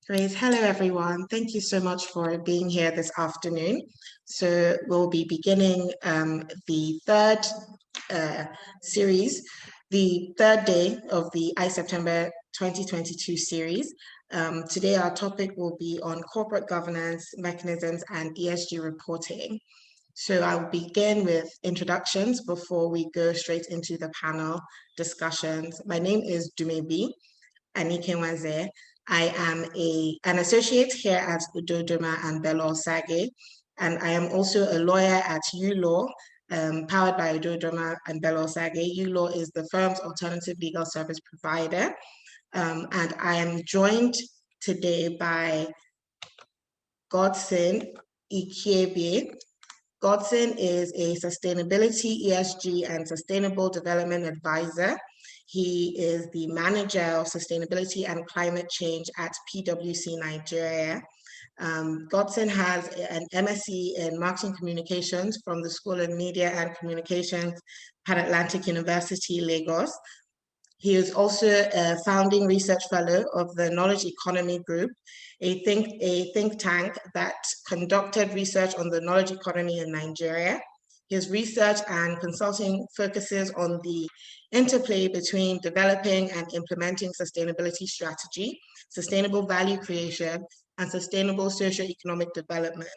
Great. Hello, everyone. Thank you so much for being here this afternoon. So we'll be beginning the third series, the third day of the iSeptember 2022 series. Today, our topic will be on corporate governance mechanisms and ESG reporting. So I'll begin with introductions before we go straight into the panel discussions. My name is Dumebi Anikenwaze. I am an associate here at Udodoma and Belo-Osagie, and I am also a lawyer at ULaw, powered by Udodoma and Belo-Osagie. ULaw is the firm's alternative legal service provider, and I am joined today by Godson Ikiebie. Godson is a sustainability, ESG, and sustainable development advisor. He is the manager of sustainability and climate change at PwC Nigeria. Godson has an MSc in marketing communications from the School of Media and Communications, Pan Atlantic University, Lagos. He is also a founding research fellow of the Knowledge Economy Group, a think tank that conducted research on the knowledge economy in Nigeria. His research and consulting focuses on the interplay between developing and implementing sustainability strategy, sustainable value creation, and sustainable socio-economic development.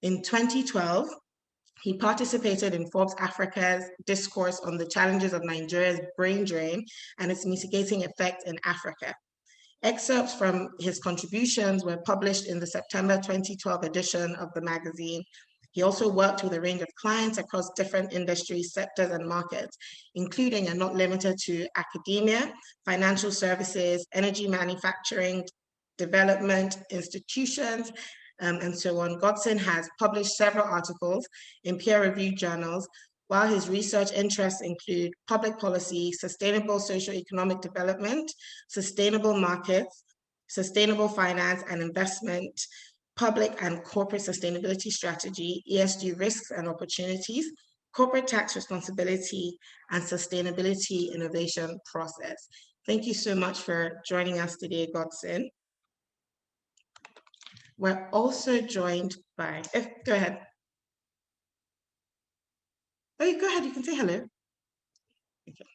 In 2012, he participated in Forbes Africa's discourse on the challenges of Nigeria's brain drain and its mitigating effect in Africa. Excerpts from his contributions were published in the September 2012 edition of the magazine. He also worked with a range of clients across different industries, sectors, and markets, including and not limited to academia, financial services, energy manufacturing, development, institutions, and so on. Godson has published several articles in peer-reviewed journals, while his research interests include public policy, sustainable socio-economic development, sustainable markets, sustainable finance and investment, public and corporate sustainability strategy, ESG risks and opportunities, corporate tax responsibility, and sustainability innovation process. Thank you so much for joining us today, Godson. We're also joined by, go ahead. Oh, go ahead, you can say hello. Okay.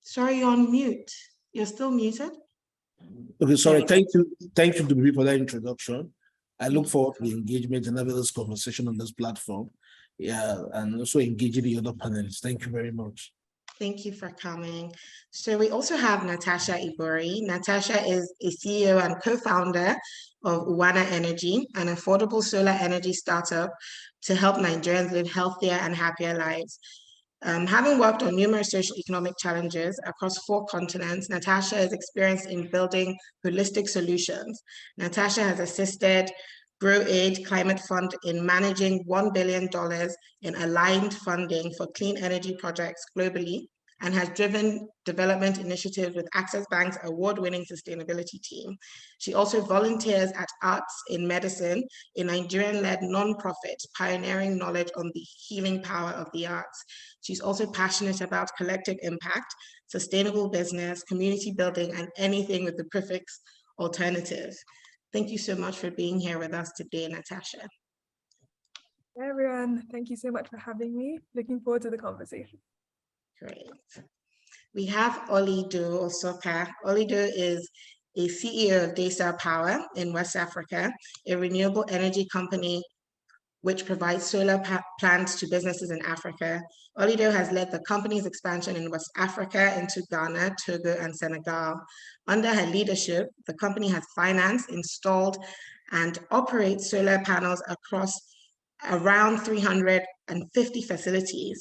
Sorry, you're on mute. You're still muted? Okay, sorry. Thank you, Dumebi, for that introduction. I look forward to the engagement and having this conversation on this platform. Yeah, and also engaging the other panelists. Thank you very much. Thank you for coming. So we also have Natasha Ibori. Natasha is a CEO and co-founder of Uwana Energy, an affordable solar energy startup to help Nigerians live healthier and happier lives. Having worked on numerous socio-economic challenges across 4 continents, Natasha is experienced in building holistic solutions. Natasha has assisted GrowAid Climate Fund in managing $1 billion in aligned funding for clean energy projects globally, and has driven development initiatives with Access Bank's award-winning sustainability team. She also volunteers at Arts in Medicine, a Nigerian-led nonprofit pioneering knowledge on the healing power of the arts. She's also passionate about collective impact, sustainable business, community building, and anything with the prefix alternative. Thank you so much for being here with us today, Natasha. Hi, everyone. Thank you so much for having me. Looking forward to the conversation. Great. We have Olido Osoka. Olido is a CEO of Daystar Power in West Africa, a renewable energy company which provides solar plants to businesses in Africa. Olido has led the company's expansion in West Africa into Ghana, Togo, and Senegal. Under her leadership, the company has financed, installed, and operates solar panels across around 350 facilities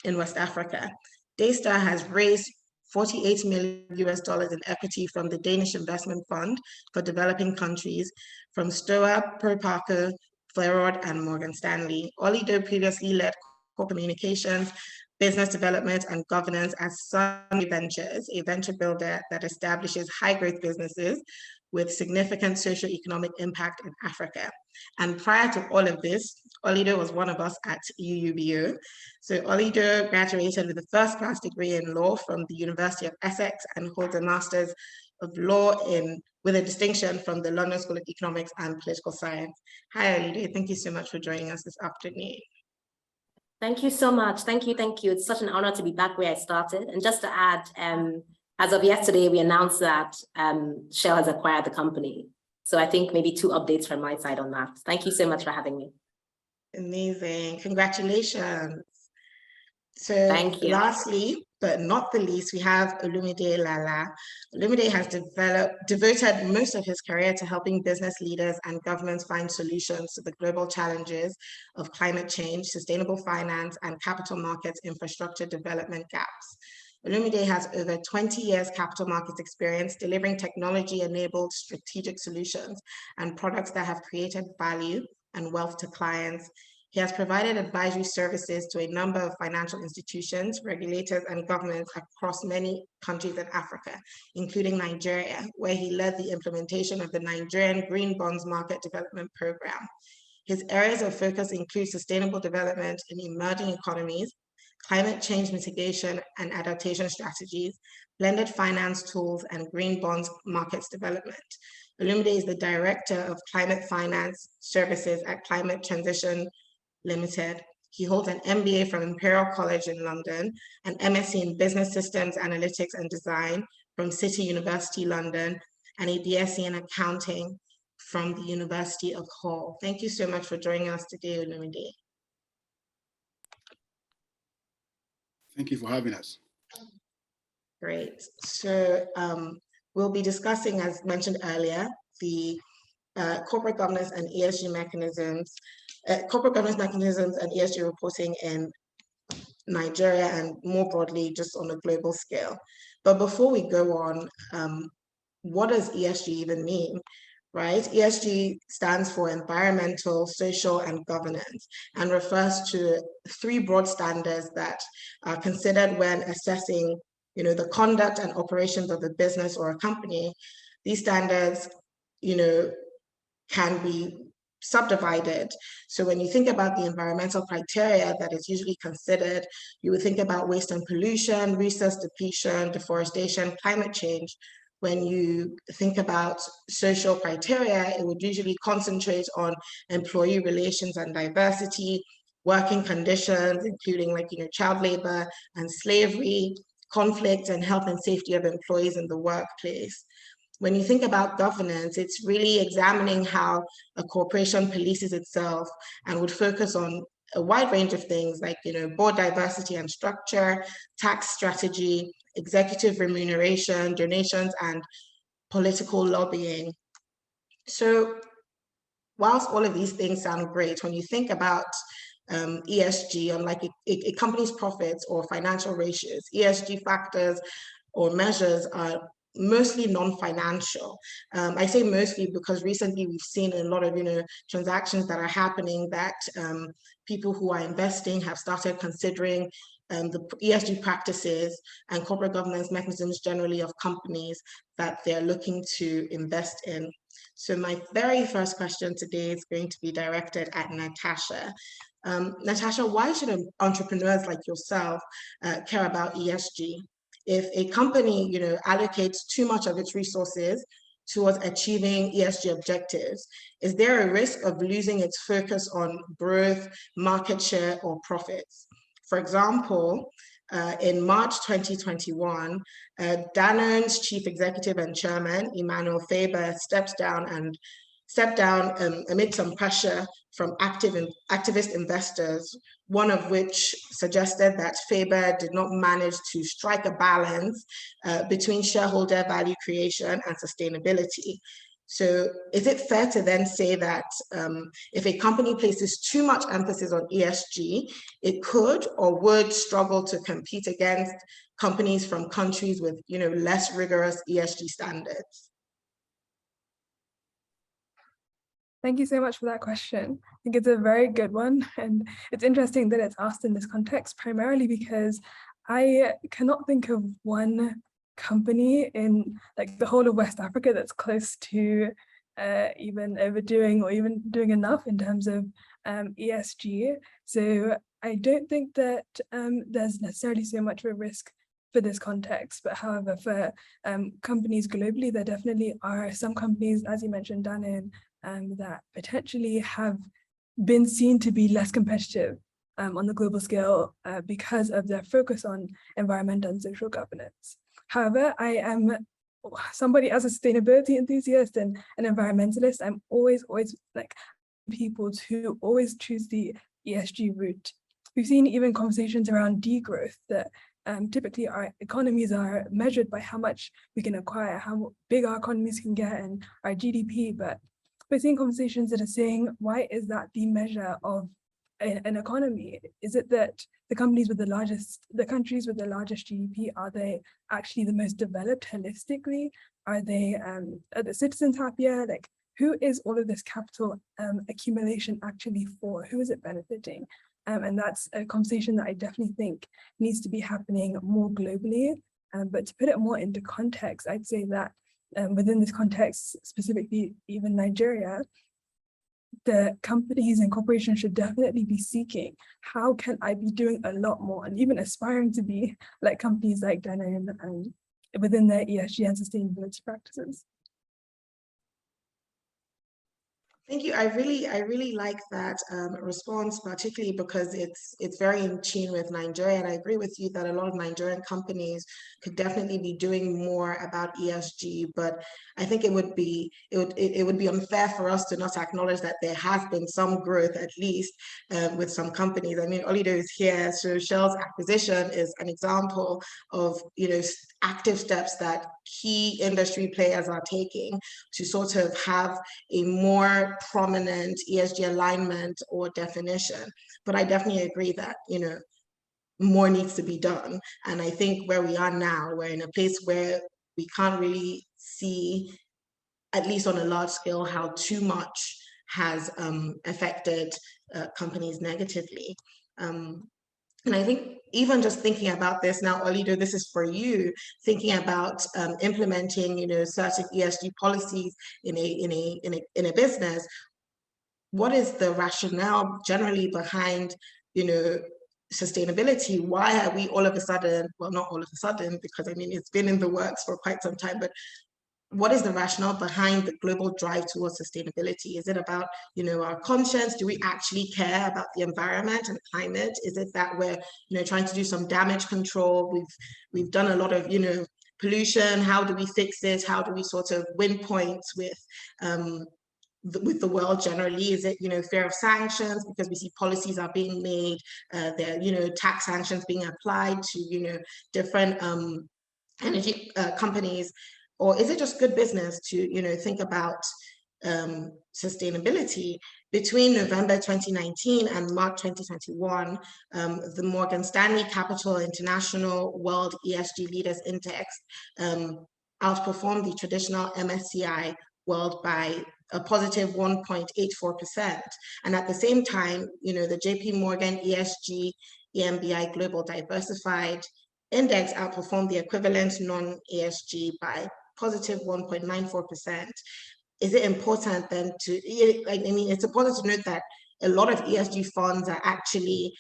in West Africa. Daystar has raised $48 million in equity from the Danish Investment Fund for Developing Countries, from Stoa, Proparco, Flerod, and Morgan Stanley. Olido previously led corporate communications, business development, and governance at Sunway Ventures, a venture builder that establishes high-growth businesses with significant socio-economic impact in Africa. And prior to all of this, Olido was one of us at UUBO. So Olido graduated with a first-class degree in law from the University of Essex and holds a master's of Law with a distinction from the London School of Economics and Political Science. Hi, Olide. Thank you so much for joining us this afternoon. Thank you so much. Thank you. Thank you. It's such an honor to be back where I started. And just to add, as of yesterday, we announced that Shell has acquired the company. So I think maybe 2 updates from my side on that. Thank you so much for having me. Amazing. Congratulations. So Thank you. lastly, but not the least, we have Olumide Lala. Olumide has devoted most of his career to helping business leaders and governments find solutions to the global challenges of climate change, sustainable finance, and capital markets infrastructure development gaps. Olumide has over 20 years capital markets experience delivering technology-enabled strategic solutions and products that have created value and wealth to clients. He has provided advisory services to a number of financial institutions, regulators, and governments across many countries in Africa, including Nigeria, where he led the implementation of the Nigerian Green Bonds Market Development Program. His areas of focus include sustainable development in emerging economies, climate change mitigation and adaptation strategies, blended finance tools, and green bonds markets development. Olumide is the Director of Climate Finance Services at Climate Transition Limited. He holds an MBA from Imperial College in London, an MSc in Business Systems Analytics and Design from City University London, and a BSc in Accounting from the University of Hull. Thank you so much for joining us today, Olumide. Thank you for having us. Great. So we'll be discussing, as mentioned earlier, the corporate governance and ESG mechanisms, and ESG reporting in Nigeria and more broadly, just on a global scale. But before we go on, what does ESG even mean, right? ESG stands for environmental, social, and governance, and refers to 3 broad standards that are considered when assessing, the conduct and operations of a business or a company. These standards, can be subdivided. So when you think about the environmental criteria that is usually considered, you would think about waste and pollution, resource depletion, deforestation, climate change. When you think about social criteria, it would usually concentrate on employee relations and diversity, working conditions, including child labor and slavery, conflict and health and safety of employees in the workplace. When you think about governance, it's really examining how a corporation polices itself and would focus on a wide range of things like, board diversity and structure, tax strategy, executive remuneration, donations, and political lobbying. So whilst all of these things sound great, when you think about ESG on a company's profits or financial ratios, ESG factors or measures are mostly non-financial. I say mostly because recently we've seen a lot of transactions that are happening that people who are investing have started considering the ESG practices and corporate governance mechanisms generally of companies that they're looking to invest in. So my very first question today is going to be directed at Natasha. Natasha, why should entrepreneurs like yourself care about ESG? If a company, allocates too much of its resources towards achieving ESG objectives, is there a risk of losing its focus on growth, market share, or profits? For example, in March 2021, Danone's chief executive and chairman, Emmanuel Faber, stepped down amid some pressure from activist investors, one of which suggested that Faber did not manage to strike a balance between shareholder value creation and sustainability. So is it fair to then say that if a company places too much emphasis on ESG, it could or would struggle to compete against companies from countries with less rigorous ESG standards? Thank you so much for that question. I think it's a very good one. And it's interesting that it's asked in this context, primarily because I cannot think of one company in the whole of West Africa that's close to even overdoing or even doing enough in terms of ESG. So I don't think that there's necessarily so much of a risk for this context. But however, for companies globally, there definitely are some companies, as you mentioned, Danin, that potentially have been seen to be less competitive on the global scale because of their focus on environmental and social governance. However, I am somebody as a sustainability enthusiast and an environmentalist. I'm always like people to always choose the ESG route. We've seen even conversations around degrowth that typically our economies are measured by how much we can acquire, how big our economies can get and our GDP, but we're seeing conversations that are saying, why is that the measure of an economy? Is it that the countries with the largest GDP, are they actually the most developed holistically? Are the citizens happier? Like, who is all of this capital accumulation actually for? Who is it benefiting? And that's a conversation that I definitely think needs to be happening more globally. But to put it more into context, I'd say that within this context, specifically even Nigeria, the companies and corporations should definitely be seeking, how can I be doing a lot more, and even aspiring to be like companies like Danone within their ESG and sustainability practices. Thank you. I really like that response, particularly because it's very in tune with Nigeria. And I agree with you that a lot of Nigerian companies could definitely be doing more about ESG. But I think it would be unfair for us to not acknowledge that there has been some growth, at least with some companies. I mean, Olido is here, so Shell's acquisition is an example of active steps that key industry players are taking to sort of have a more prominent ESG alignment or definition. But I definitely agree that more needs to be done. And I think where we are now, we're in a place where we can't really see, at least on a large scale, how too much has affected companies negatively. And I think even just thinking about this now, Olido, this is for you, thinking about implementing, certain ESG policies in a business. What is the rationale generally behind, sustainability? Why are we all of a sudden, well, not all of a sudden, because I mean, it's been in the works for quite some time, but what is the rationale behind the global drive towards sustainability? Is it about, our conscience? Do we actually care about the environment and climate? Is it that we're, trying to do some damage control? We've done a lot of, pollution. How do we fix it? How do we sort of win points with the world generally? Is it, fear of sanctions because we see policies are being made, there, tax sanctions being applied to, different energy companies? Or is it just good business to, think about sustainability? Between November 2019 and March 2021, the Morgan Stanley Capital International World ESG Leaders Index outperformed the traditional MSCI World by a positive 1.84%. And at the same time, the JP Morgan ESG EMBI Global Diversified Index outperformed the equivalent non-ESG by positive 1.94%. Is it important then it's important to note that a lot of ESG funds are actually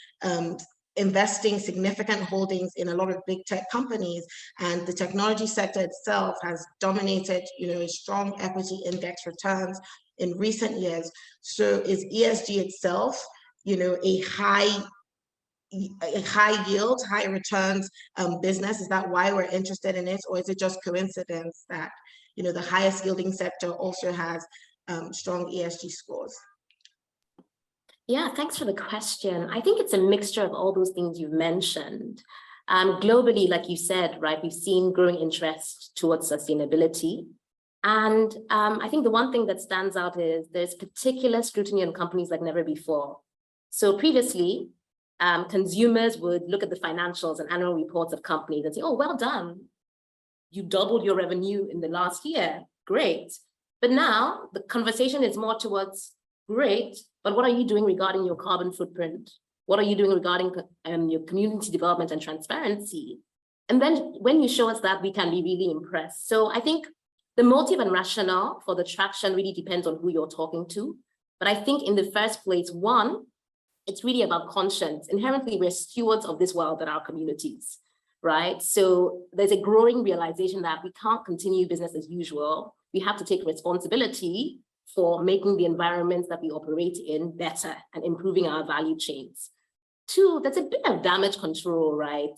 investing significant holdings in a lot of big tech companies, and the technology sector itself has dominated, strong equity index returns in recent years. So is ESG itself, a high yield, high returns business? Is that why we're interested in it? Or is it just coincidence that, the highest yielding sector also has strong ESG scores? Yeah, thanks for the question. I think it's a mixture of all those things you've mentioned. Globally, like you said, right, we've seen growing interest towards sustainability. And I think the one thing that stands out is there's particular scrutiny on companies like never before. So previously, consumers would look at the financials and annual reports of companies and say, oh, well done. You doubled your revenue in the last year. Great. But now the conversation is more towards, great, but what are you doing regarding your carbon footprint? What are you doing regarding your community development and transparency? And then when you show us that, we can be really impressed. So I think the motive and rationale for the traction really depends on who you're talking to. But I think in the first place, one, it's really about conscience. Inherently, we're stewards of this world and our communities, right? So there's a growing realization that we can't continue business as usual. We have to take responsibility for making the environments that we operate in better and improving our value chains. Two, there's a bit of damage control, right?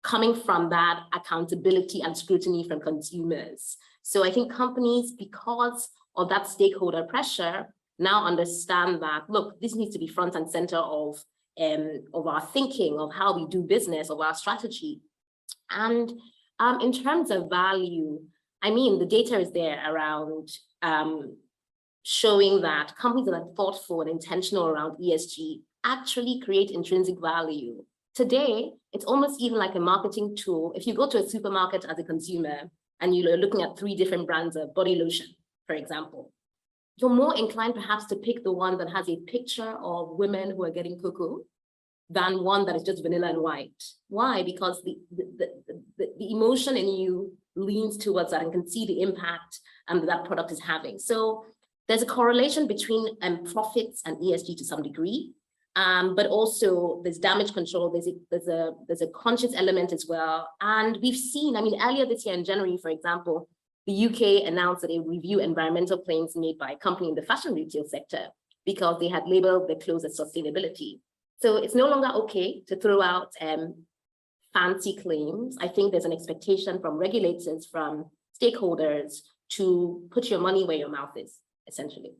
Coming from that accountability and scrutiny from consumers. So I think companies, because of that stakeholder pressure, now understand that, look, this needs to be front and center of our thinking, of how we do business, of our strategy. And in terms of value, I mean, the data is there around showing that companies that are thoughtful and intentional around ESG actually create intrinsic value. Today, it's almost even like a marketing tool. If you go to a supermarket as a consumer and you're looking at 3 different brands of body lotion, for example, you're more inclined perhaps to pick the one that has a picture of women who are getting cocoa than one that is just vanilla and white. Why? Because the emotion in you leans towards that and can see the impact that product is having. So there's a correlation between profits and ESG to some degree. But also there's damage control, there's a conscious element as well. And we've seen, I mean, earlier this year in January, for example, the UK announced that it would review environmental claims made by a company in the fashion retail sector because they had labeled their clothes as sustainability. So it's no longer okay to throw out fancy claims. I think there's an expectation from regulators, from stakeholders to put your money where your mouth is, essentially.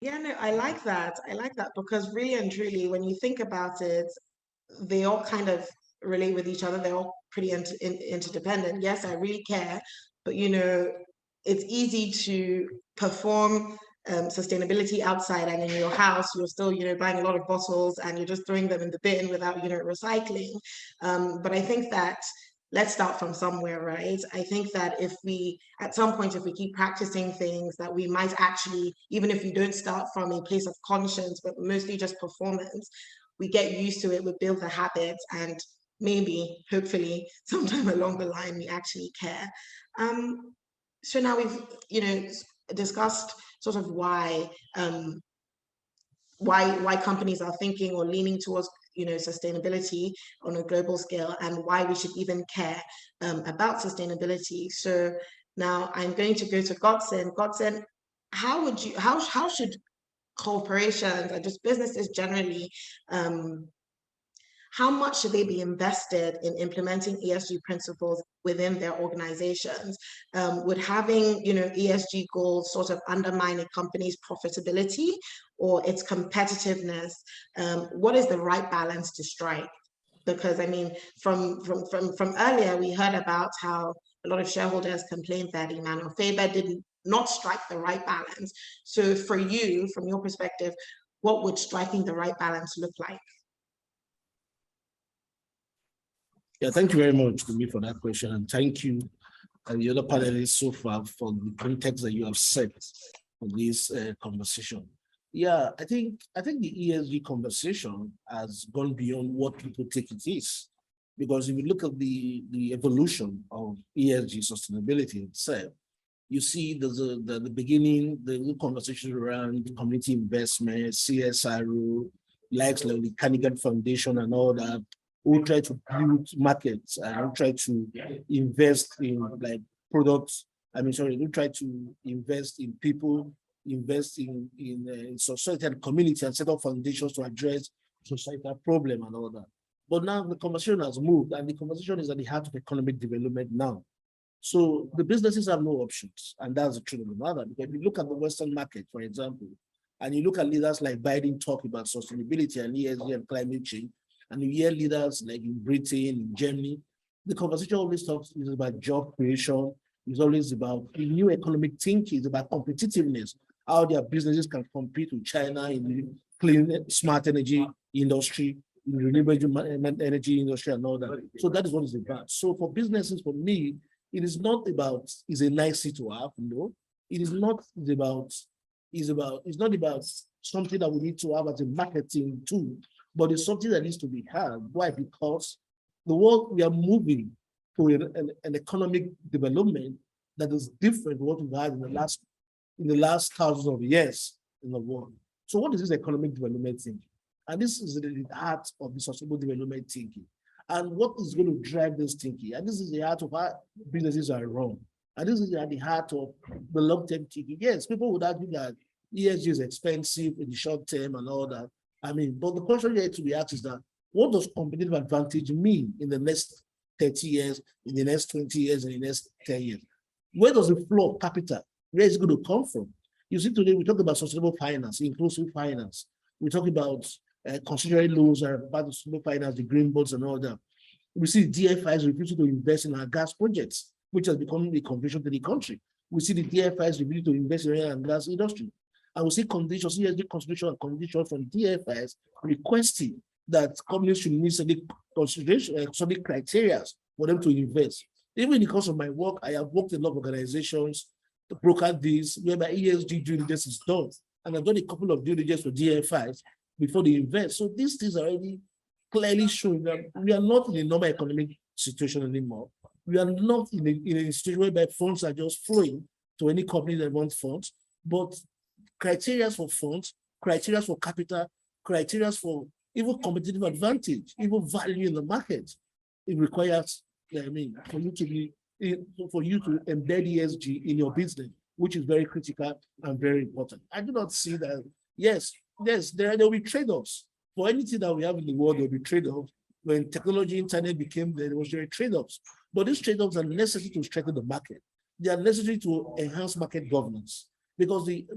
Yeah, no, I like that. I like that because really and truly, when you think about it, they all kind of relate with each other. They're all pretty interdependent. Yes, I really care, but you know, it's easy to perform sustainability outside, and in your house, you're still, you know, buying a lot of bottles and you're just throwing them in the bin without, you know, recycling. But I think that let's start from somewhere, right? I think that if we, at some point, if we keep practicing things that we might actually, even if you don't start from a place of conscience, but mostly just performance, we get used to it, we build the habits, and maybe, hopefully, sometime along the line, we actually care. So now we've, you know, discussed sort of why companies are thinking or leaning towards, you know, sustainability on a global scale, and why we should even care about sustainability. So now I'm going to go to Godson. Godson, how should corporations and just businesses generally, how much should they be invested in implementing ESG principles within their organizations? Would having, you know, ESG goals sort of undermine a company's profitability or its competitiveness? What is the right balance to strike? Because I mean, from earlier, we heard about how a lot of shareholders complained that Emmanuel Faber did not strike the right balance. So for you, from your perspective, what would striking the right balance look like? Yeah, thank you very much to me for that question, and thank you and the other panelists so far for the context that you have set for this conversation. Yeah, I think the ESG conversation has gone beyond what people think it is, because if you look at the evolution of ESG sustainability itself, you see there's the beginning, the conversation around community investment, CSRO, likes like the Carnegie Foundation and all that, who try to build markets and who try to invest in like products. Who try to invest in people, invest in society and community and set up foundations to address societal problem and all that. But now the conversation has moved, and the conversation is at the heart of economic development now. So the businesses have no options, and that's the truth of the matter. Because if you look at the Western market, for example, and you look at leaders like Biden talk about sustainability and ESG and climate change, and you hear leaders like in Britain, in Germany, the conversation always talks is about job creation. It's always about new economic thinking. It's about competitiveness, how their businesses can compete with China in the clean, smart energy industry, in the renewable energy industry, and all that. So that is what it's about. So for businesses, for me, it is not about, it's a nice thing to have, no. It is not about, it's not about something that we need to have as a marketing tool, but it's something that needs to be had. Why? Because the world, we are moving to an economic development that is different from what we've had in the last thousands of years in the world. So what is this economic development thing? And this is the heart of the sustainable development thinking. And what is going to drive this thinking? And this is the heart of how businesses are run. And this is at the heart of the long-term thinking. Yes, people would argue that ESG is expensive in the short term and all that. I mean, but the question here to be asked is that what does competitive advantage mean in the next 30 years, in the next 20 years, and in the next 10 years? Where does the flow of capital, where is it going to come from? You see, today we talk about sustainable finance, inclusive finance. We talk about considering loans are part of sustainable finance, the green bonds and all that. We see DFIs refusing to invest in our gas projects, which has become a convention to the country. We see the DFIs refusing to invest in oil and gas industry. And we see conditions, ESG constitution and conditions from DFIs requesting that companies should meet certain consideration, certain criteria for them to invest. Even in the course of my work, I have worked in a lot of organizations to broker this, whereby ESG due diligence is done. And I've done a couple of due diligence for DFIs before they invest. So these things are already clearly showing that we are not in a normal economic situation anymore. We are not in a situation whereby funds are just flowing to any company that wants funds, but criteria for funds, criteria for capital, criteria for even competitive advantage, even value in the market. It requires, I mean, for you to embed ESG in your business, which is very critical and very important. I do not see that. Yes, there will be trade-offs. For anything that we have in the world, there will be trade-offs. When technology, internet became there, was trade-offs. But these trade-offs are necessary to strengthen the market. They are necessary to enhance market governance. Because the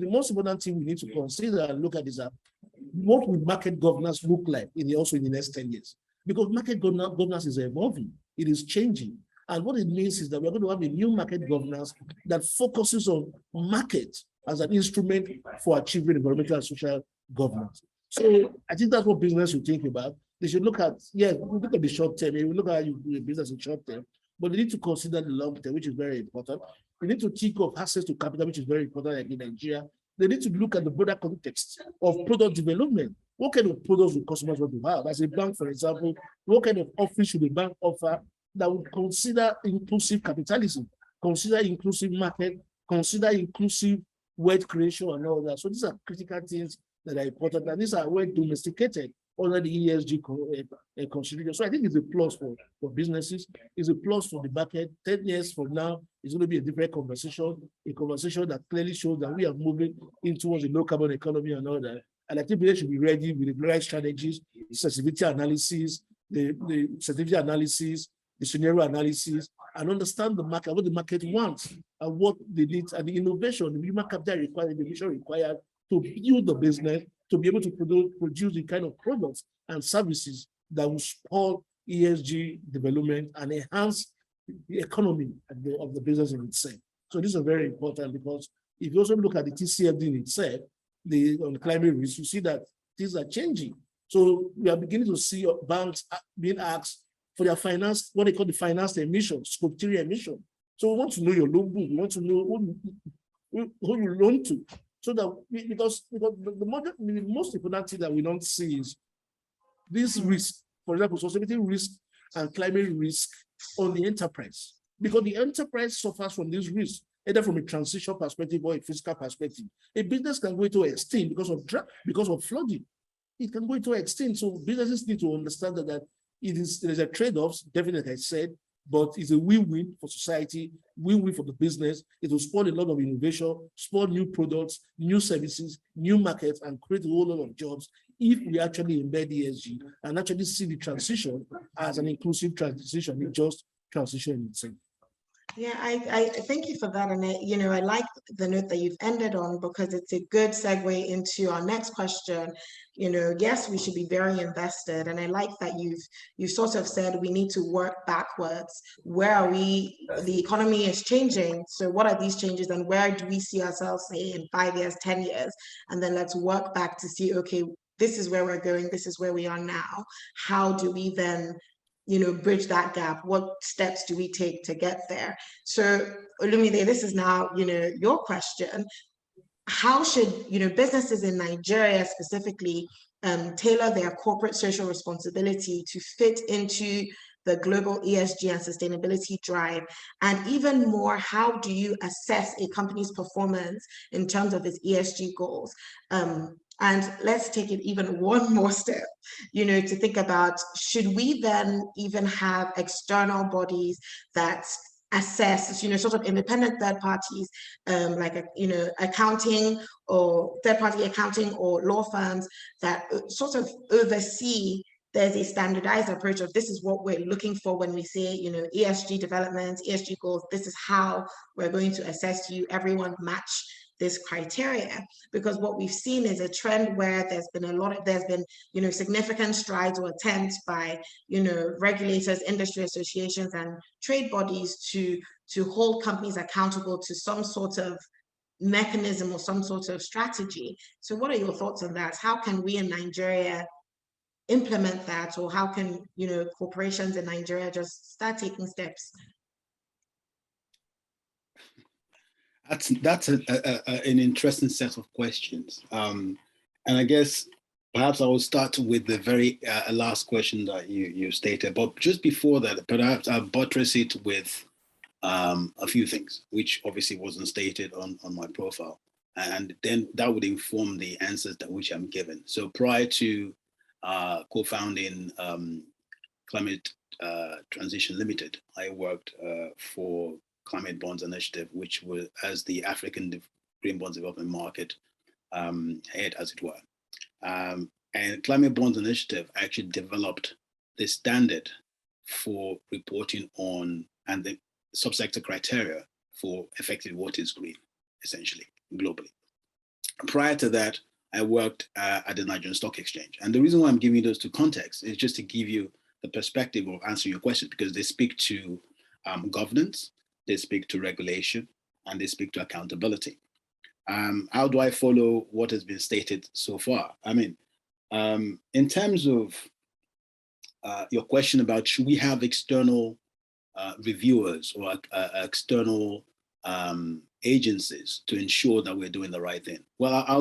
most important thing we need to consider and look at is that what will market governance look like also in the next 10 years? Because market governance is evolving, it is changing. And what it means is that we're going to have a new market governance that focuses on market as an instrument for achieving environmental and social governance. So I think that's what business should think about. They should look at, we look at the short term, we look at how you do a business in short term, but they need to consider the long term, which is very important. We need to think of access to capital, which is very important, like in Nigeria. They need to look at the broader context of product development. What kind of products do customers want to have? As a bank, for example, what kind of office should the bank offer that would consider inclusive capitalism, consider inclusive market, consider inclusive wealth creation and all that. So these are critical things that are important, and these are well domesticated under the ESG consideration. So I think it's a plus for businesses, it's a plus for the market. 10 years from now, it's going to be a different conversation, a conversation that clearly shows that we are moving into a low carbon economy and all that. And I think we should be ready with the right strategies, sensitivity analysis, the sensitivity analysis, the scenario analysis, and understand the market, what the market wants, and what they need, and the innovation, the human capital required, the innovation required to build the business, to be able to produce the kind of products and services that will support ESG development and enhance the economy of the business in itself. So this is very important, because if you also look at the TCFD in itself, on the climate risk, you see that things are changing. So we are beginning to see banks being asked for their finance, what they call the financed emission, scope 3 emission. So we want to know your loan book, we want to know who you loan to. So that because the most important thing that we don't see is this risk, for example, sustainability risk and climate risk on the enterprise, because the enterprise suffers from this risk, either from a transition perspective or a fiscal perspective. A business can go into extinct because of flooding. It can go into extinct. So businesses need to understand that there's a trade-offs, definitely, like I said, but it's a win-win for society, win-win for the business. It will spawn a lot of innovation, spawn new products, new services, new markets, and create a whole lot of jobs if we actually embed ESG and actually see the transition as an inclusive transition, not just transition itself. Yeah, I thank you for that. And I like the note that you've ended on, because it's a good segue into our next question. Yes, we should be very invested. And I like that you've sort of said we need to work backwards. Where are we? The economy is changing. So what are these changes, and where do we see ourselves, say, in 5 years, 10 years? And then let's work back to see, okay, this is where we're going. This is where we are now. How do we then bridge that gap? What steps do we take to get there? So Olumide, this is now, your question. How should, businesses in Nigeria specifically tailor their corporate social responsibility to fit into the global ESG and sustainability drive? And even more, how do you assess a company's performance in terms of its ESG goals? And let's take it even one more step, to think about, should we then even have external bodies that assess, sort of independent third parties, like, accounting or third-party accounting or law firms that sort of oversee. There's a standardized approach of, this is what we're looking for when we say, ESG development, ESG goals, this is how we're going to assess you, everyone match this criteria. Because what we've seen is a trend where there's been significant strides or attempts by, regulators, industry associations, and trade bodies to hold companies accountable to some sort of mechanism or some sort of strategy. So what are your thoughts on that? How can we in Nigeria implement that, or how can corporations in Nigeria just start taking steps? That's an interesting set of questions, and I guess perhaps I will start with the very last question that you stated. But just before that, perhaps I'll buttress it with a few things, which obviously wasn't stated on my profile, and then that would inform the answers that which I'm given. So prior to co-founding Climate Transition Limited, I worked for Climate Bonds Initiative, which was as the African Green Bonds Development Market head, as it were. And Climate Bonds Initiative actually developed the standard for reporting on and the subsector criteria for effectively what is green, essentially, globally. Prior to that, I worked at the Nigerian Stock Exchange. And the reason why I'm giving you those two contexts is just to give you the perspective of answering your question, because they speak to governance, they speak to regulation, and they speak to accountability. How do I follow what has been stated so far? I mean, in terms of your question about should we have external reviewers or external agencies to ensure that we're doing the right thing? Well, I'll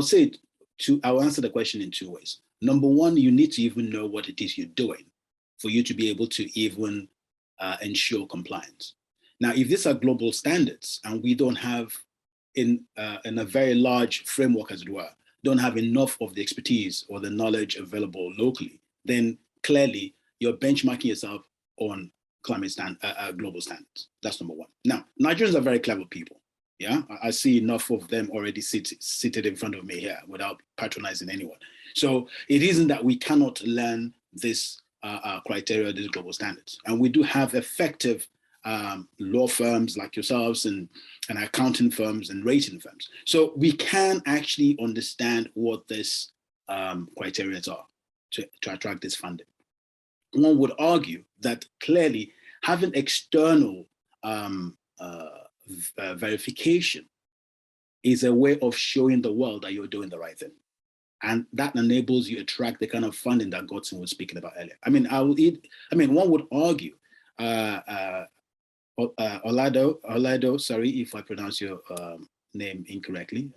answer the question in two ways. Number one, you need to even know what it is you're doing for you to be able to even ensure compliance. Now, if these are global standards and we don't have in a very large framework, as it were, don't have enough of the expertise or the knowledge available locally, then clearly you're benchmarking yourself on global standards. That's number one. Now, Nigerians are very clever people. Yeah, I see enough of them already seated in front of me here without patronizing anyone. So it isn't that we cannot learn this criteria, these global standards. And we do have effective law firms like yourselves and accounting firms and rating firms. So we can actually understand what these criteria are to attract this funding. One would argue that clearly having external verification is a way of showing the world that you're doing the right thing. And that enables you to attract the kind of funding that Godson was speaking about earlier. I mean, one would argue, Olado, sorry if I pronounce your name incorrectly.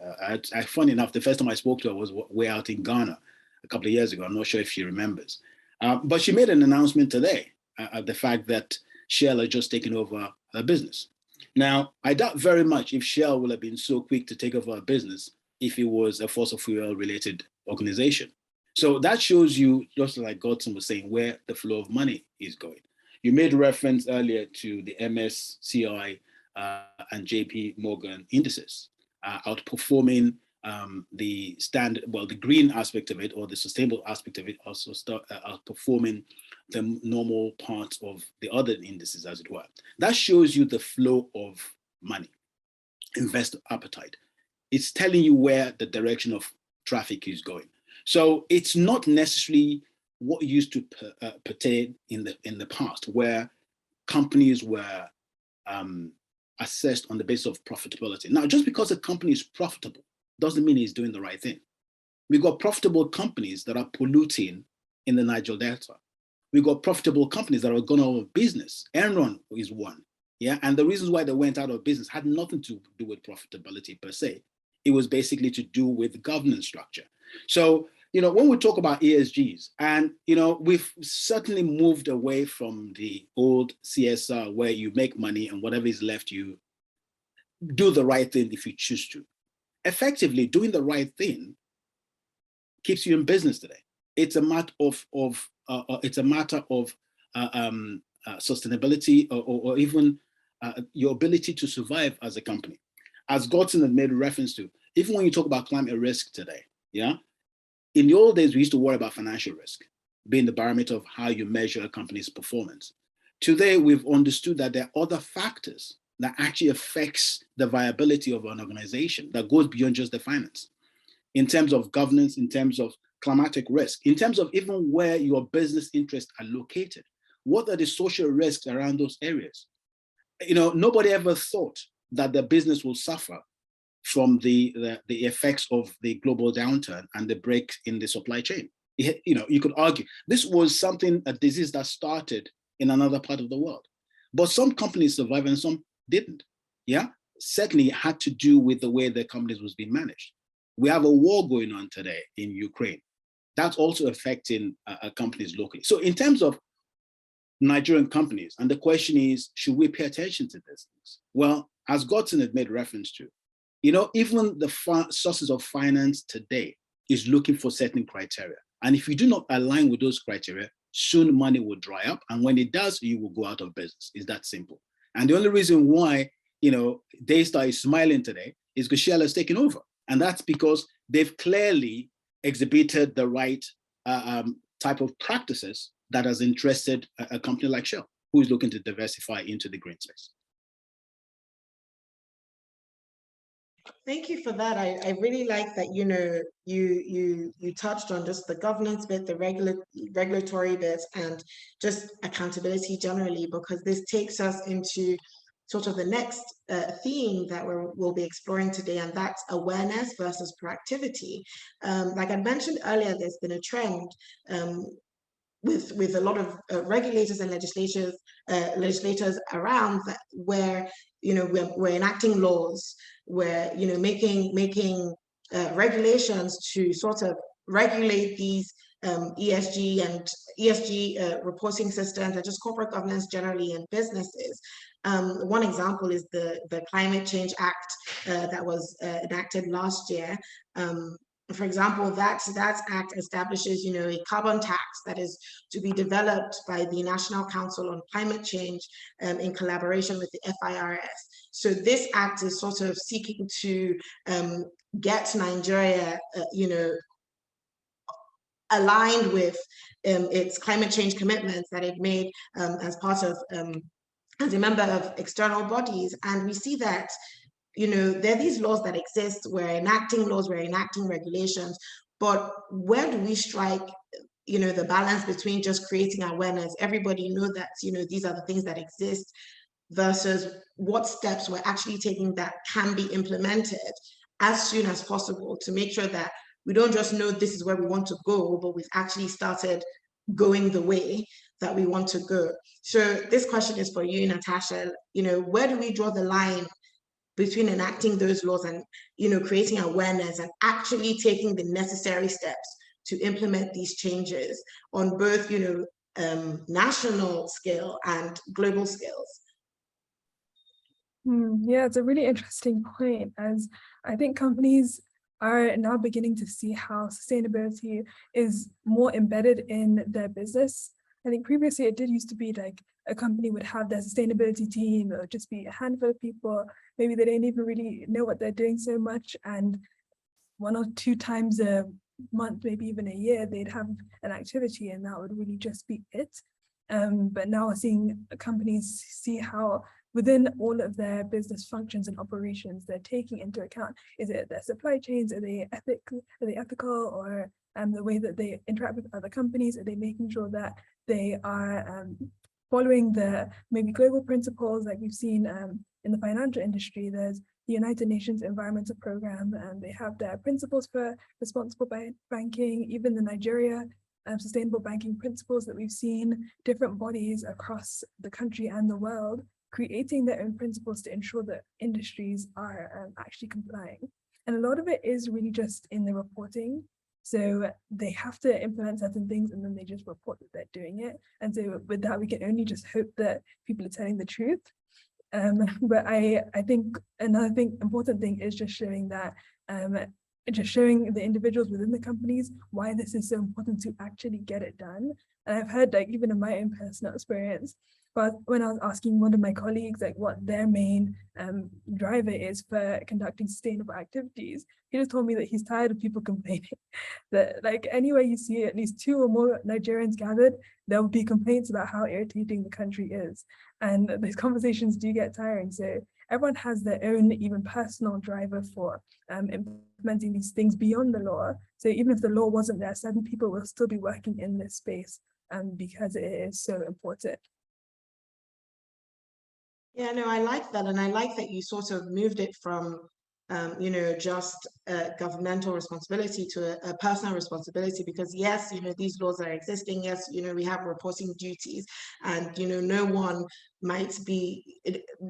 Funny enough, the first time I spoke to her was way out in Ghana a couple of years ago. I'm not sure if she remembers. But she made an announcement today of the fact that Shell had just taken over her business. Now, I doubt very much if Shell would have been so quick to take over a business if it was a fossil fuel related organization. So that shows you, just like Godson was saying, where the flow of money is going. You made reference earlier to the MSCI and JP Morgan indices outperforming the standard, well, the green aspect of it or the sustainable aspect of it also outperforming the normal parts of the other indices, as it were. That shows you the flow of money, investor appetite. It's telling you where the direction of traffic is going. So it's not necessarily what used to pertain in the past, where companies were assessed on the basis of profitability. Now, just because a company is profitable doesn't mean it's doing the right thing. We've got profitable companies that are polluting in the Niger Delta. We've got profitable companies that are going out of business. Enron is one. Yeah, and the reasons why they went out of business had nothing to do with profitability per se. It was basically to do with governance structure. So, when we talk about ESGs, and, we've certainly moved away from the old CSR where you make money and whatever is left, you do the right thing if you choose to. Effectively, doing the right thing keeps you in business today. It's a matter of sustainability or even your ability to survive as a company. As Godson had made reference to, even when you talk about climate risk today, yeah, in the old days, we used to worry about financial risk being the barometer of how you measure a company's performance. Today, we've understood that there are other factors that actually affects the viability of an organization that goes beyond just the finance, in terms of governance, in terms of climatic risk, in terms of even where your business interests are located. What are the social risks around those areas? You know, nobody ever thought that the business will suffer from the effects of the global downturn and the break in the supply chain. You know, you could argue this was something, a disease that started in another part of the world, but some companies survived and some didn't. Yeah, certainly it had to do with the way the companies was being managed. We have a war going on today in Ukraine. That's also affecting companies locally. So in terms of Nigerian companies, and the question is, should we pay attention to these things? Well, as Godson had made reference to, you know, even the sources of finance today is looking for certain criteria. And if you do not align with those criteria, soon money will dry up. And when it does, you will go out of business. It's that simple. And the only reason why, you know, Daystar is smiling today is because Shell has taken over. And that's because they've clearly exhibited the right type of practices that has interested a company like Shell, who is looking to diversify into the green space. Thank you for that. I really like that, you know, you touched on just the governance bit, the regulatory bit, and just accountability generally, because this takes us into sort of the next theme that we'll be exploring today, and that's awareness versus proactivity. Like I mentioned earlier, there's been a trend with a lot of regulators and legislators around that, where, you know, we're enacting laws, we're, you know, making regulations to sort of regulate these ESG reporting systems and just corporate governance generally in businesses. One example is the Climate Change Act that was enacted last year. For example, that act establishes, you know, a carbon tax that is to be developed by the National Council on Climate Change in collaboration with the FIRS. So this act is sort of seeking to get Nigeria, you know, aligned with its climate change commitments that it made as part of, as a member of external bodies. And we see that, you know, there are these laws that exist, we're enacting laws, we're enacting regulations, but where do we strike, you know, the balance between just creating awareness, everybody know that, you know, these are the things that exist, versus what steps we're actually taking that can be implemented as soon as possible to make sure that we don't just know this is where we want to go, but we've actually started going the way that we want to go. So this question is for you, Natasha. You know, where do we draw the line between enacting those laws and, you know, creating awareness and actually taking the necessary steps to implement these changes on both, you know, national scale and global scales? Yeah, it's a really interesting point, as I think companies are now beginning to see how sustainability is more embedded in their business. I think previously it did used to be like a company would have their sustainability team, it would just be a handful of people, maybe they didn't even really know what they're doing so much, and 1 or 2 times a month, maybe even a year, they'd have an activity and that would really just be it. But now we're seeing companies see how within all of their business functions and operations, they're taking into account, is it their supply chains, are they ethical, or the way that they interact with other companies, are they making sure that they are following the maybe global principles like we've seen in the financial industry. There's the United Nations Environmental Programme, and they have their principles for responsible banking, even the Nigeria sustainable banking principles that we've seen, different bodies across the country and the world creating their own principles to ensure that industries are actually complying. And a lot of it is really just in the reporting. So they have to implement certain things and then they just report that they're doing it. And so with that, we can only just hope that people are telling the truth. But I think another important thing is just showing that just showing the individuals within the companies why this is so important to actually get it done. And I've heard, like, even in my own personal experience, but when I was asking one of my colleagues like what their main driver is for conducting sustainable activities, he just told me that he's tired of people complaining that, like, anywhere you see at least 2 or more Nigerians gathered, there will be complaints about how irritating the country is. And these conversations do get tiring. So everyone has their own even personal driver for implementing these things beyond the law. So even if the law wasn't there, certain people will still be working in this space because it is so important. Yeah, no, I like that. And I like that you sort of moved it from, just governmental responsibility to a personal responsibility, because yes, these laws are existing. Yes, we have reporting duties, and, no one might be,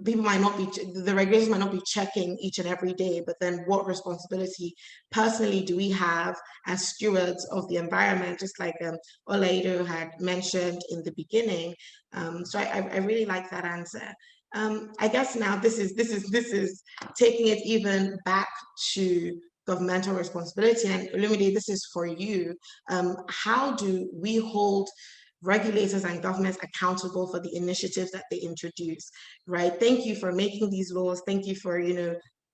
people might not be, the regulators might not be checking each and every day, but then what responsibility personally do we have as stewards of the environment, just like Olaido had mentioned in the beginning. So I really like that answer. I guess now this is taking it even back to governmental responsibility. And Olumide, this is for you. How do we hold regulators and governments accountable for the initiatives that they introduce, right? Thank you for making these laws. Thank you for,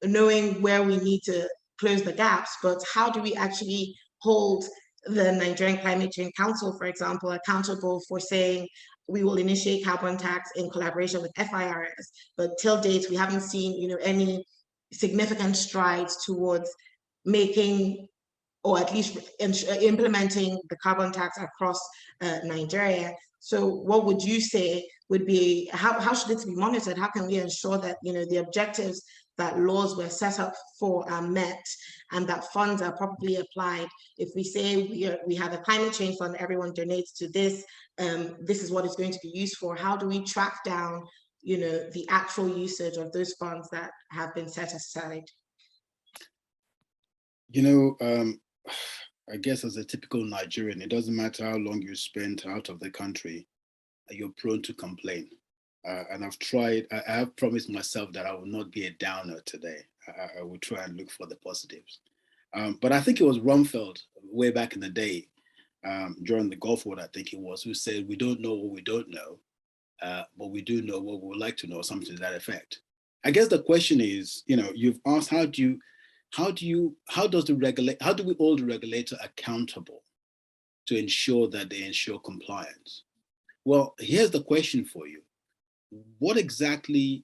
knowing where we need to close the gaps, but how do we actually hold the Nigerian Climate Change Council, for example, accountable for saying, we will initiate carbon tax in collaboration with FIRS, but till date, we haven't seen, any significant strides towards making, or at least implementing the carbon tax across Nigeria. So what would you say would be, how should it be monitored? How can we ensure that, the objectives that laws were set up for are met and that funds are properly applied? If we say we have a climate change fund, everyone donates to this, this is what it's going to be used for. How do we track down, the actual usage of those funds that have been set aside? I guess as a typical Nigerian, it doesn't matter how long you spent out of the country, you're prone to complain. And I have promised myself that I will not be a downer today. I will try and look for the positives. But I think it was Rumfeld way back in the day, during the Gulf War, I think it was, who said, we don't know what we don't know, but we do know what we would like to know, something to that effect. I guess the question is, you've asked, how do we hold the regulator accountable to ensure that they ensure compliance? Well, here's the question for you. What exactly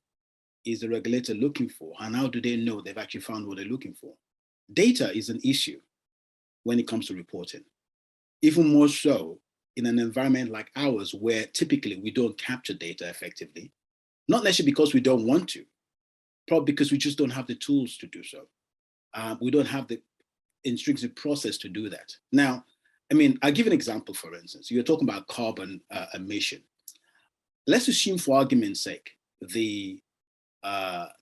is the regulator looking for, and how do they know they've actually found what they're looking for? Data is an issue when it comes to reporting, even more so in an environment like ours, where typically we don't capture data effectively, not necessarily because we don't want to, probably because we just don't have the tools to do so. We don't have the intrinsic process to do that. Now, I'll give an example. For instance, you're talking about carbon emission. Let's assume, for argument's sake, the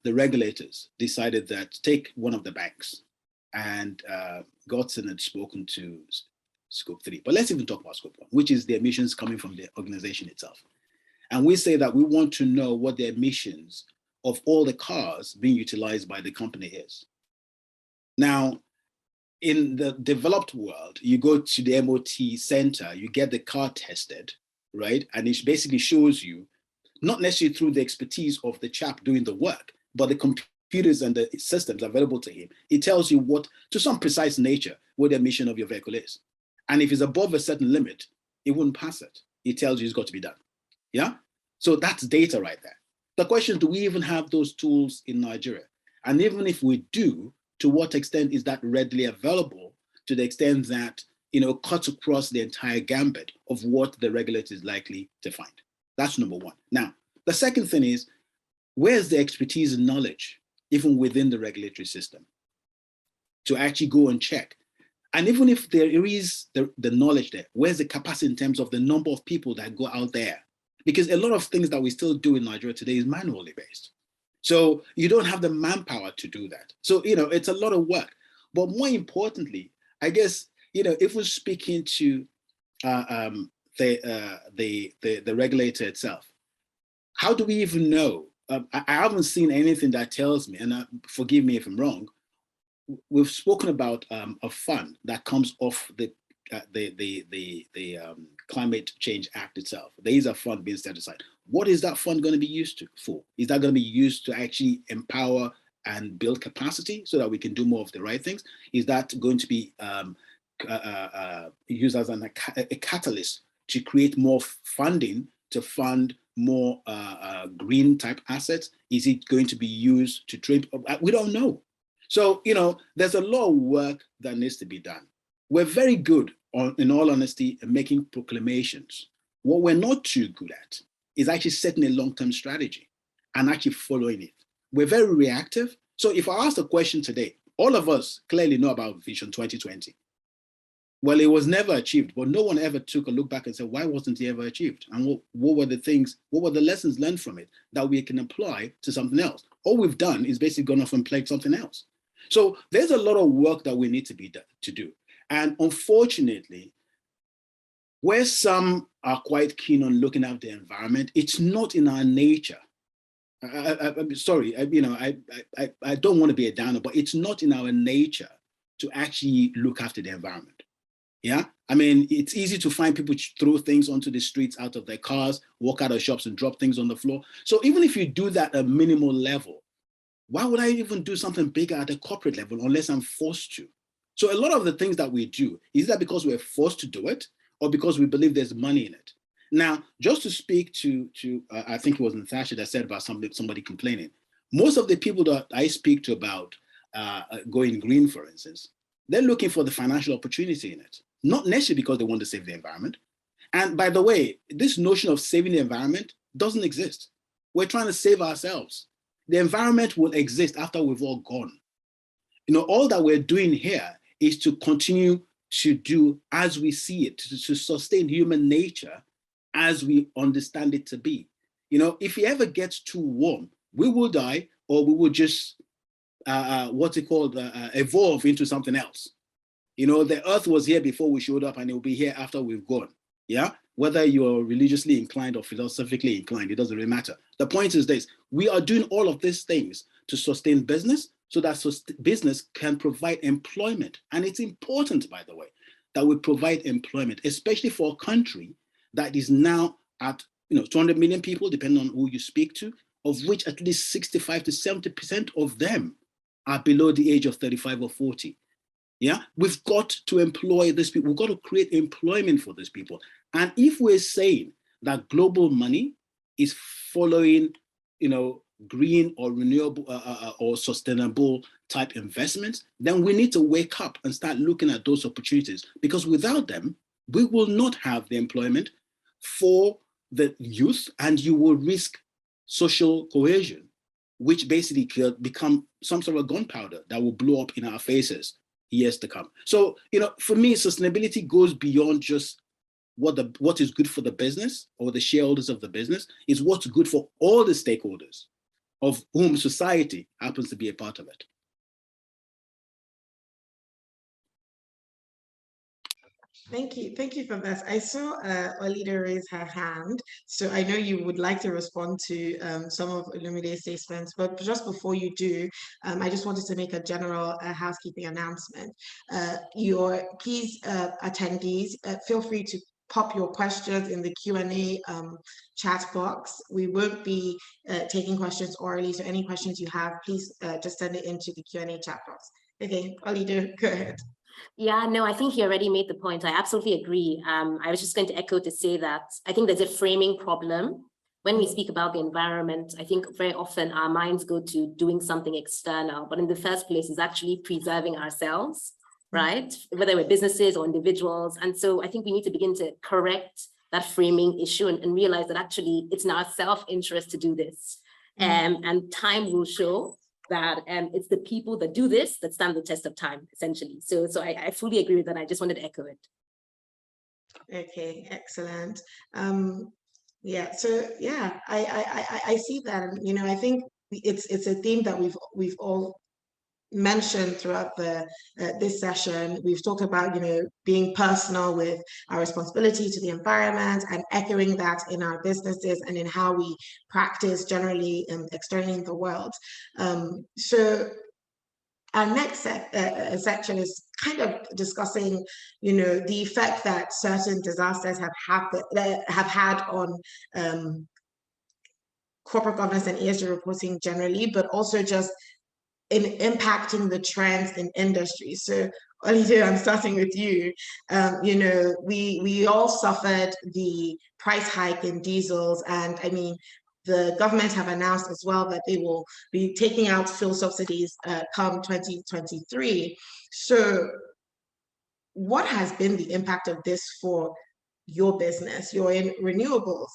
regulators decided that, take one of the banks, and Godson had spoken to Scope 3. But let's even talk about Scope 1, which is the emissions coming from the organization itself. And we say that we want to know what the emissions of all the cars being utilized by the company is. Now, in the developed world, you go to the MOT center, you get the car tested, right? And it basically shows you, not necessarily through the expertise of the chap doing the work, but the computers and the systems available to him. It tells you what, to some precise nature, what the emission of your vehicle is. And if it's above a certain limit, it wouldn't pass it. It tells you it's got to be done. Yeah? So that's data right there. The question is, do we even have those tools in Nigeria? And even if we do, to what extent is that readily available, to the extent that, cuts across the entire gambit of what the regulator is likely to find? That's number one. Now, the second thing is, where's the expertise and knowledge, even within the regulatory system, to actually go and check? And even if there is the knowledge there, where's the capacity in terms of the number of people that go out there? Because a lot of things that we still do in Nigeria today is manually based. So you don't have the manpower to do that. So, it's a lot of work. But more importantly, I guess, if we're speaking to the regulator itself, how do we even know? I haven't seen anything that tells me, and forgive me if I'm wrong, we've spoken about a fund that comes off the Climate Change Act itself. There is a fund being set aside. What is that fund going to be used for? Is that going to be used to actually empower and build capacity so that we can do more of the right things? Is that going to be used as a catalyst to create more funding to fund more green type assets? Is it going to be used to trade? We don't know. So, there's a lot of work that needs to be done. We're very good, in all honesty, at making proclamations. What we're not too good at is actually setting a long-term strategy and actually following it. We're very reactive. So if I ask a question today, all of us clearly know about Vision 2020. Well, it was never achieved, but no one ever took a look back and said, why wasn't it ever achieved? And what were the lessons learned from it that we can apply to something else? All we've done is basically gone off and played something else. So there's a lot of work that we need to do. And unfortunately, where some are quite keen on looking at the environment, it's not in our nature. I'm sorry, I don't want to be a downer, but it's not in our nature to actually look after the environment. Yeah, I mean, it's easy to find people throw things onto the streets, out of their cars, walk out of shops and drop things on the floor. So even if you do that at a minimal level, why would I even do something bigger at a corporate level unless I'm forced to? So a lot of the things that we do, is that because we're forced to do it or because we believe there's money in it? Now, just to speak to I think it was Natasha that said about somebody complaining. Most of the people that I speak to about going green, for instance, they're looking for the financial opportunity in it, not necessarily because they want to save the environment. And by the way, this notion of saving the environment doesn't exist. We're trying to save ourselves. The environment will exist after we've all gone. All that we're doing here is to continue to do as we see it, to sustain human nature as we understand it to be. If it ever gets too warm, we will die, or we will just, evolve into something else. The earth was here before we showed up, and it will be here after we've gone. Yeah, whether you're religiously inclined or philosophically inclined, it doesn't really matter. The point is this: we are doing all of these things to sustain business so that business can provide employment. And it's important, by the way, that we provide employment, especially for a country that is now at 200 million people, depending on who you speak to, of which at least 65 to 70% of them are below the age of 35 or 40. Yeah, we've got to employ these people. We've got to create employment for these people. And if we're saying that global money is following, green or renewable or sustainable type investments, then we need to wake up and start looking at those opportunities, because without them, we will not have the employment for the youth, and you will risk social cohesion, which basically could become some sort of gunpowder that will blow up in our faces years to come. So, for me, sustainability goes beyond just what is good for the business or the shareholders of the business. Is what's good for all the stakeholders, of whom society happens to be a part of it. Thank you for that. I saw Olida raise her hand, so I know you would like to respond to some of Olumide's statements, but just before you do, I just wanted to make a general housekeeping announcement. Please, attendees, feel free to pop your questions in the Q&A chat box. We won't be taking questions orally, so any questions you have, please just send it into the Q&A chat box. Okay, Olida, go ahead. Yeah, no, I think he already made the point. I absolutely agree. I was just going to echo to say that I think there's a framing problem. When we speak about the environment, I think very often our minds go to doing something external, but in the first place is actually preserving ourselves, right? Whether we're businesses or individuals. And so I think we need to begin to correct that framing issue and realize that actually it's in our self-interest to do this. And time will show that it's the people that do this that stand the test of time, essentially. So I fully agree with that. I just wanted to echo it. Okay, excellent. Yeah, so yeah, I see that, and I think it's a theme that we've all mentioned throughout this session. We've talked about being personal with our responsibility to the environment, and echoing that in our businesses and in how we practice generally externally in the world. So our next section is kind of discussing, the effect that certain disasters have had on corporate governance and ESG reporting generally, but also just in impacting the trends in industry. So Olivia, I'm starting with you. We all suffered the price hike in diesels, and I mean, the government have announced as well that they will be taking out fuel subsidies come 2023. So what has been the impact of this for your business? You're in renewables.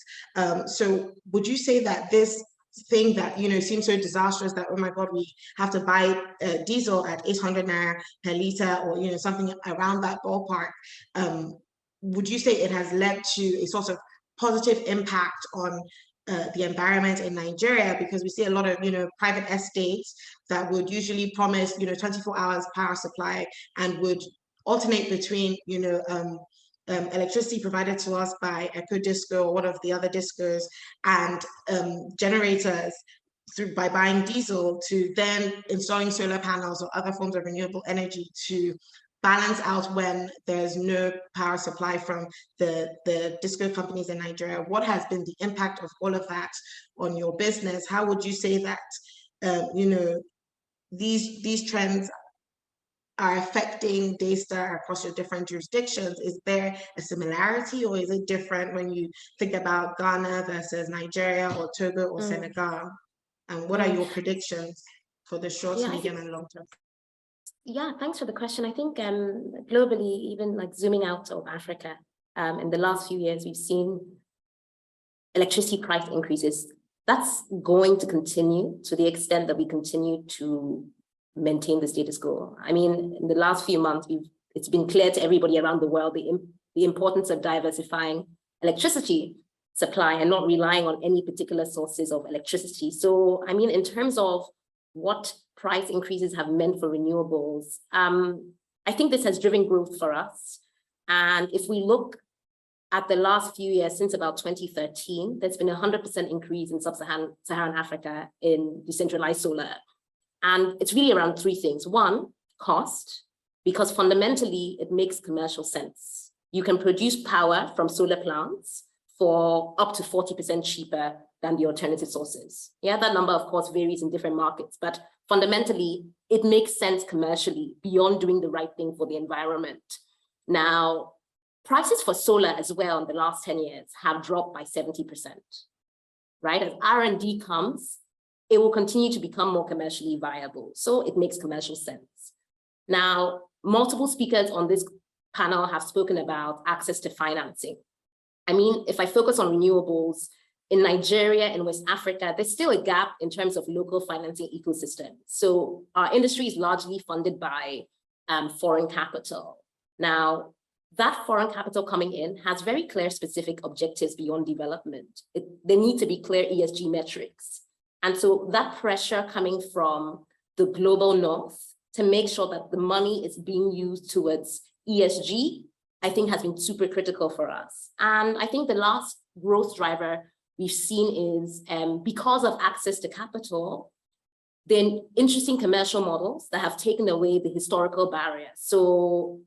So would you say that this thing that seems so disastrous, that oh my god, we have to buy diesel at 800 naira per liter, or something around that ballpark, would you say it has led to a sort of positive impact on the environment in Nigeria? Because we see a lot of private estates that would usually promise 24 hours power supply and would alternate between electricity provided to us by Eco Disco or one of the other discos, and generators by buying diesel, to then installing solar panels or other forms of renewable energy to balance out when there's no power supply from the disco companies in Nigeria. What has been the impact of all of that on your business? How would you say that these trends are affecting Daystar across your different jurisdictions? Is there a similarity, or is it different when you think about Ghana versus Nigeria or Togo or Senegal? And what are your predictions for the short, medium, and long term? Yeah, thanks for the question. I think globally, even like zooming out of Africa, in the last few years, we've seen electricity price increases. That's going to continue to the extent that we continue to maintain the status quo. I mean, in the last few months, it's been clear to everybody around the world the importance of diversifying electricity supply and not relying on any particular sources of electricity. So, I mean, in terms of what price increases have meant for renewables, I think this has driven growth for us. And if we look at the last few years, since about 2013, there's been a 100% increase in sub-Saharan Africa in decentralized solar. And it's really around three things. One, cost, because fundamentally it makes commercial sense. You can produce power from solar plants for up to 40% cheaper than the alternative sources. Yeah, that number of course varies in different markets, but fundamentally it makes sense commercially beyond doing the right thing for the environment. Now, prices for solar as well in the last 10 years have dropped by 70%, right? As R&D comes, it will continue to become more commercially viable. So it makes commercial sense. Now, multiple speakers on this panel have spoken about access to financing. I mean, if I focus on renewables, in Nigeria and West Africa, there's still a gap in terms of local financing ecosystem. So our industry is largely funded by foreign capital. Now, that foreign capital coming in has very clear specific objectives beyond development. There need to be clear ESG metrics. And so that pressure coming from the global north to make sure that the money is being used towards ESG, I think has been super critical for us. And I think the last growth driver we've seen is because of access to capital, then interesting commercial models that have taken away the historical barriers. So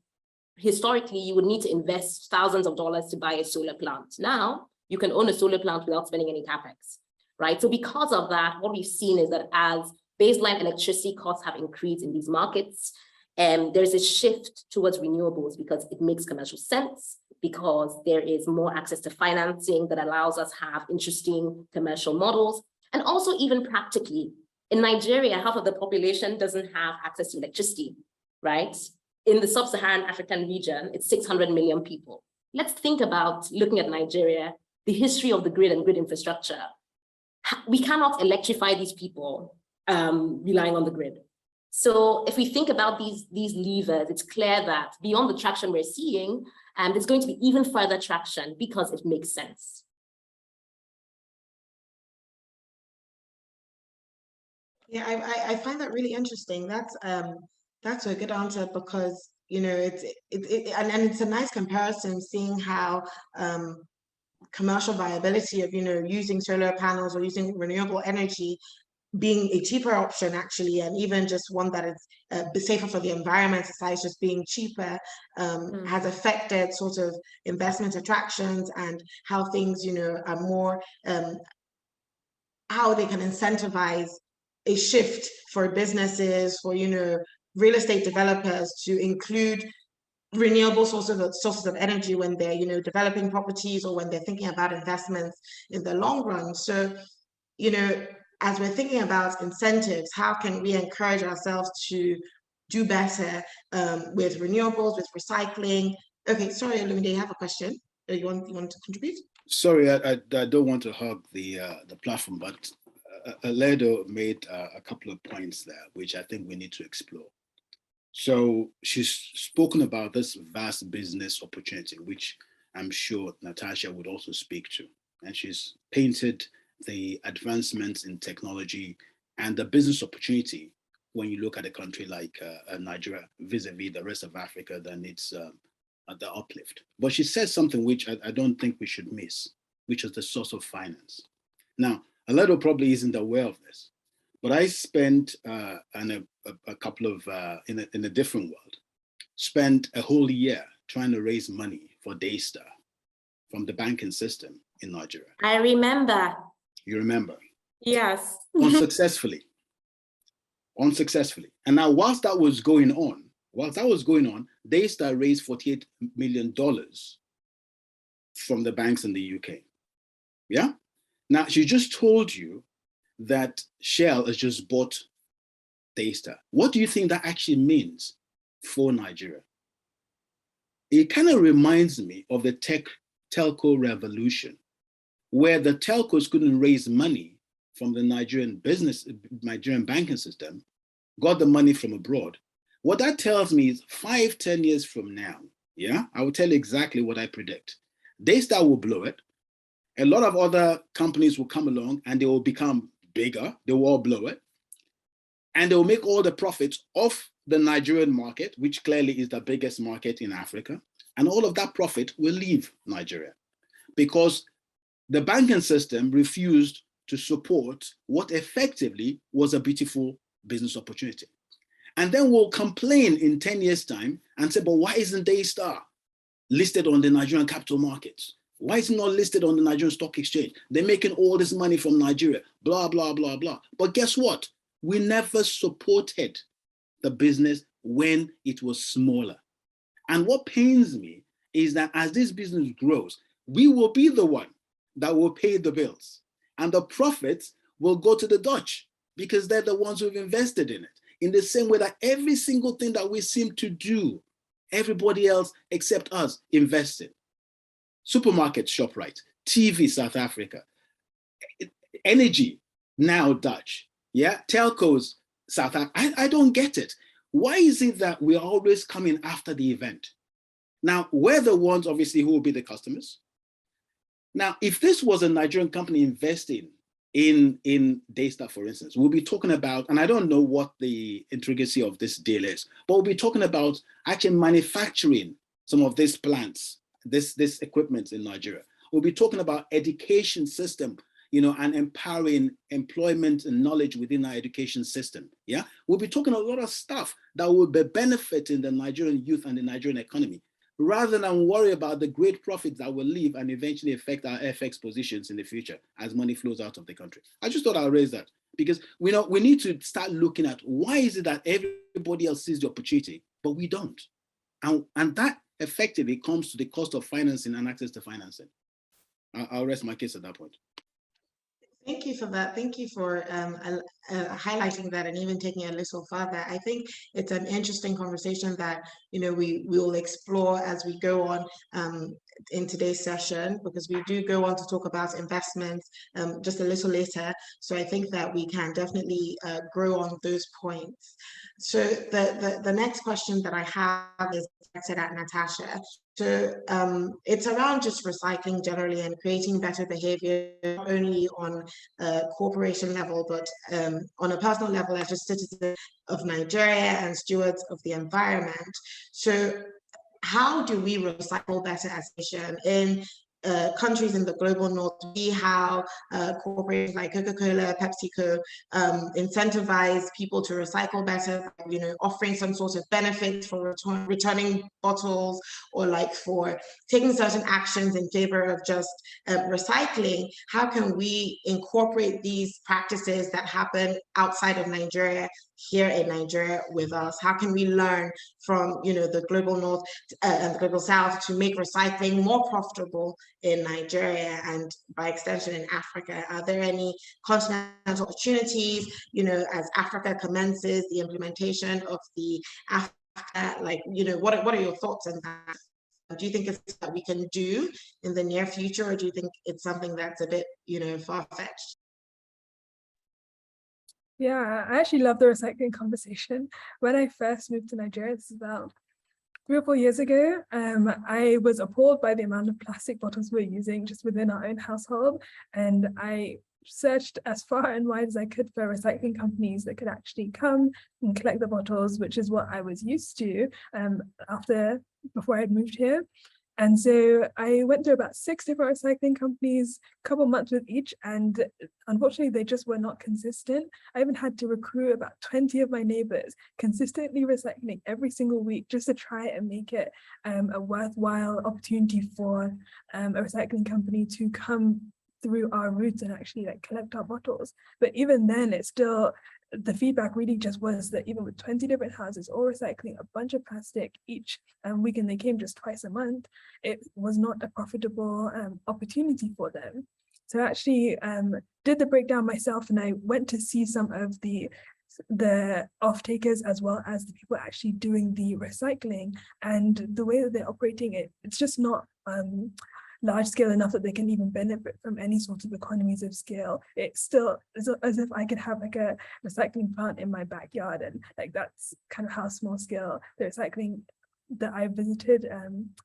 historically, you would need to invest thousands of dollars to buy a solar plant. Now, you can own a solar plant without spending any capex, right? So because of that, what we've seen is that as baseline electricity costs have increased in these markets, there's a shift towards renewables because it makes commercial sense, because there is more access to financing that allows us to have interesting commercial models. And also even practically, in Nigeria, half of the population doesn't have access to electricity, right? In the sub-Saharan African region, it's 600 million people. Let's think about looking at Nigeria, the history of the grid and grid infrastructure. We cannot electrify these people relying on the grid. So if we think about these levers, it's clear that beyond the traction we're seeing, there's going to be even further traction because it makes sense. Yeah, I find that really interesting. That's a good answer, because and it's a nice comparison, seeing how commercial viability of using solar panels or using renewable energy being a cheaper option actually, and even just one that is safer for the environment, besides just being cheaper, has affected sort of investment attractions and how things, are more, how they can incentivize a shift for businesses, for, real estate developers to include renewable sources of energy when they're, developing properties, or when they're thinking about investments in the long run. So, as we're thinking about incentives, how can we encourage ourselves to do better with renewables, with recycling? Okay, sorry, Olumide, you have a question? You want to contribute? Sorry, I don't want to hog the platform, but Aledo made a couple of points there, which I think we need to explore. So she's spoken about this vast business opportunity, which I'm sure Natasha would also speak to. And she's painted the advancements in technology and the business opportunity when you look at a country like Nigeria vis-a-vis the rest of Africa, then it's the uplift. But she said something which I don't think we should miss, which is the source of finance. Now, Aledo probably isn't aware of this, but I spent a couple of, in a different world, spent a whole year trying to raise money for Daystar from the banking system in Nigeria. I remember. You remember? Yes. Unsuccessfully. Unsuccessfully. And now, whilst that was going on, Daystar raised $48 million from the banks in the UK. Yeah? Now, she just told you that Shell has just bought Daystar. What do you think that actually means for Nigeria? It kind of reminds me of the telco revolution, where the telcos couldn't raise money from the Nigerian banking system, got the money from abroad. What that tells me is 5-10 years from now, yeah, I will tell you exactly what I predict. Daystar will blow it. A lot of other companies will come along and they will become bigger. They will all blow it. And they will make all the profits off the Nigerian market, which clearly is the biggest market in Africa. And all of that profit will leave Nigeria because the banking system refused to support what effectively was a beautiful business opportunity. And then we'll complain in 10 years' time and say, but why isn't Daystar listed on the Nigerian capital markets? Why is it not listed on the Nigerian Stock Exchange? They're making all this money from Nigeria, blah, blah, blah, blah. But guess what? We never supported the business when it was smaller. And what pains me is that as this business grows, we will be the one that will pay the bills. And the profits will go to the Dutch because they're the ones who've invested in it. In the same way that every single thing that we seem to do, everybody else except us invested. Supermarkets, ShopRite, TV, South Africa, energy, now Dutch, yeah, telcos, South Africa. I don't get it. Why is it that we're always coming after the event? Now, we're the ones, obviously, who will be the customers. Now, if this was a Nigerian company investing in Daystar, for instance, we'll be talking about, and I don't know what the intricacy of this deal is, but we'll be talking about actually manufacturing some of these plants, this equipment in Nigeria. We'll be talking about education system, and empowering employment and knowledge within our education system. Yeah, we'll be talking a lot of stuff that will be benefiting the Nigerian youth and the Nigerian economy, rather than worry about the great profits that will leave and eventually affect our FX positions in the future as money flows out of the country. I just thought I'll raise that because we need to start looking at why is it that everybody else sees the opportunity, but we don't. And that effectively comes to the cost of financing and access to financing. I'll rest my case at that point. Thank you for that. Thank you for highlighting that and even taking it a little further. I think it's an interesting conversation that we will explore as we go on in today's session, because we do go on to talk about investments just a little later. So I think that we can definitely grow on those points. So the next question that I have is directed at Natasha. So it's around just recycling generally and creating better behavior, not only on a corporation level, but on a personal level as just citizens of Nigeria and stewards of the environment. So how do we recycle better as a nation in countries in the global north see how corporations like Coca-Cola, PepsiCo incentivize people to recycle better, you know, offering some sort of benefits for returning bottles, or like for taking certain actions in favor of just recycling. How can we incorporate these practices that happen outside of Nigeria here in Nigeria with us? How can we learn from, you know, the global north and the global south to make recycling more profitable in Nigeria and by extension in Africa? Are there any continental opportunities, you know, as Africa commences the implementation of the Africa, like, you know, what are your thoughts on that? Do you think it's something that we can do in the near future, or do you think it's something that's a bit, you know, far-fetched? Yeah, I actually love the recycling conversation. When I first moved to Nigeria, this is about 3 or 4 years ago, I was appalled by the amount of plastic bottles we're using just within our own household. And I searched as far and wide as I could for recycling companies that could actually come and collect the bottles, which is what I was used to before I'd moved here. And so I went through about 6 different recycling companies, a couple months with each, and unfortunately they just were not consistent. I even had to recruit about 20 of my neighbors, consistently recycling every single week just to try and make it a worthwhile opportunity for a recycling company to come through our routes and actually like collect our bottles. But even then, it's still, the feedback really just was that even with 20 different houses all recycling a bunch of plastic each week, and they came just twice a month, it was not a profitable opportunity for them. So I actually did the breakdown myself, and I went to see some of the off-takers as well as the people actually doing the recycling, and the way that they're operating it, it's just not large scale enough that they can even benefit from any sort of economies of scale. It's still as if I could have like a recycling plant in my backyard, and like that's kind of how small scale the recycling that I visited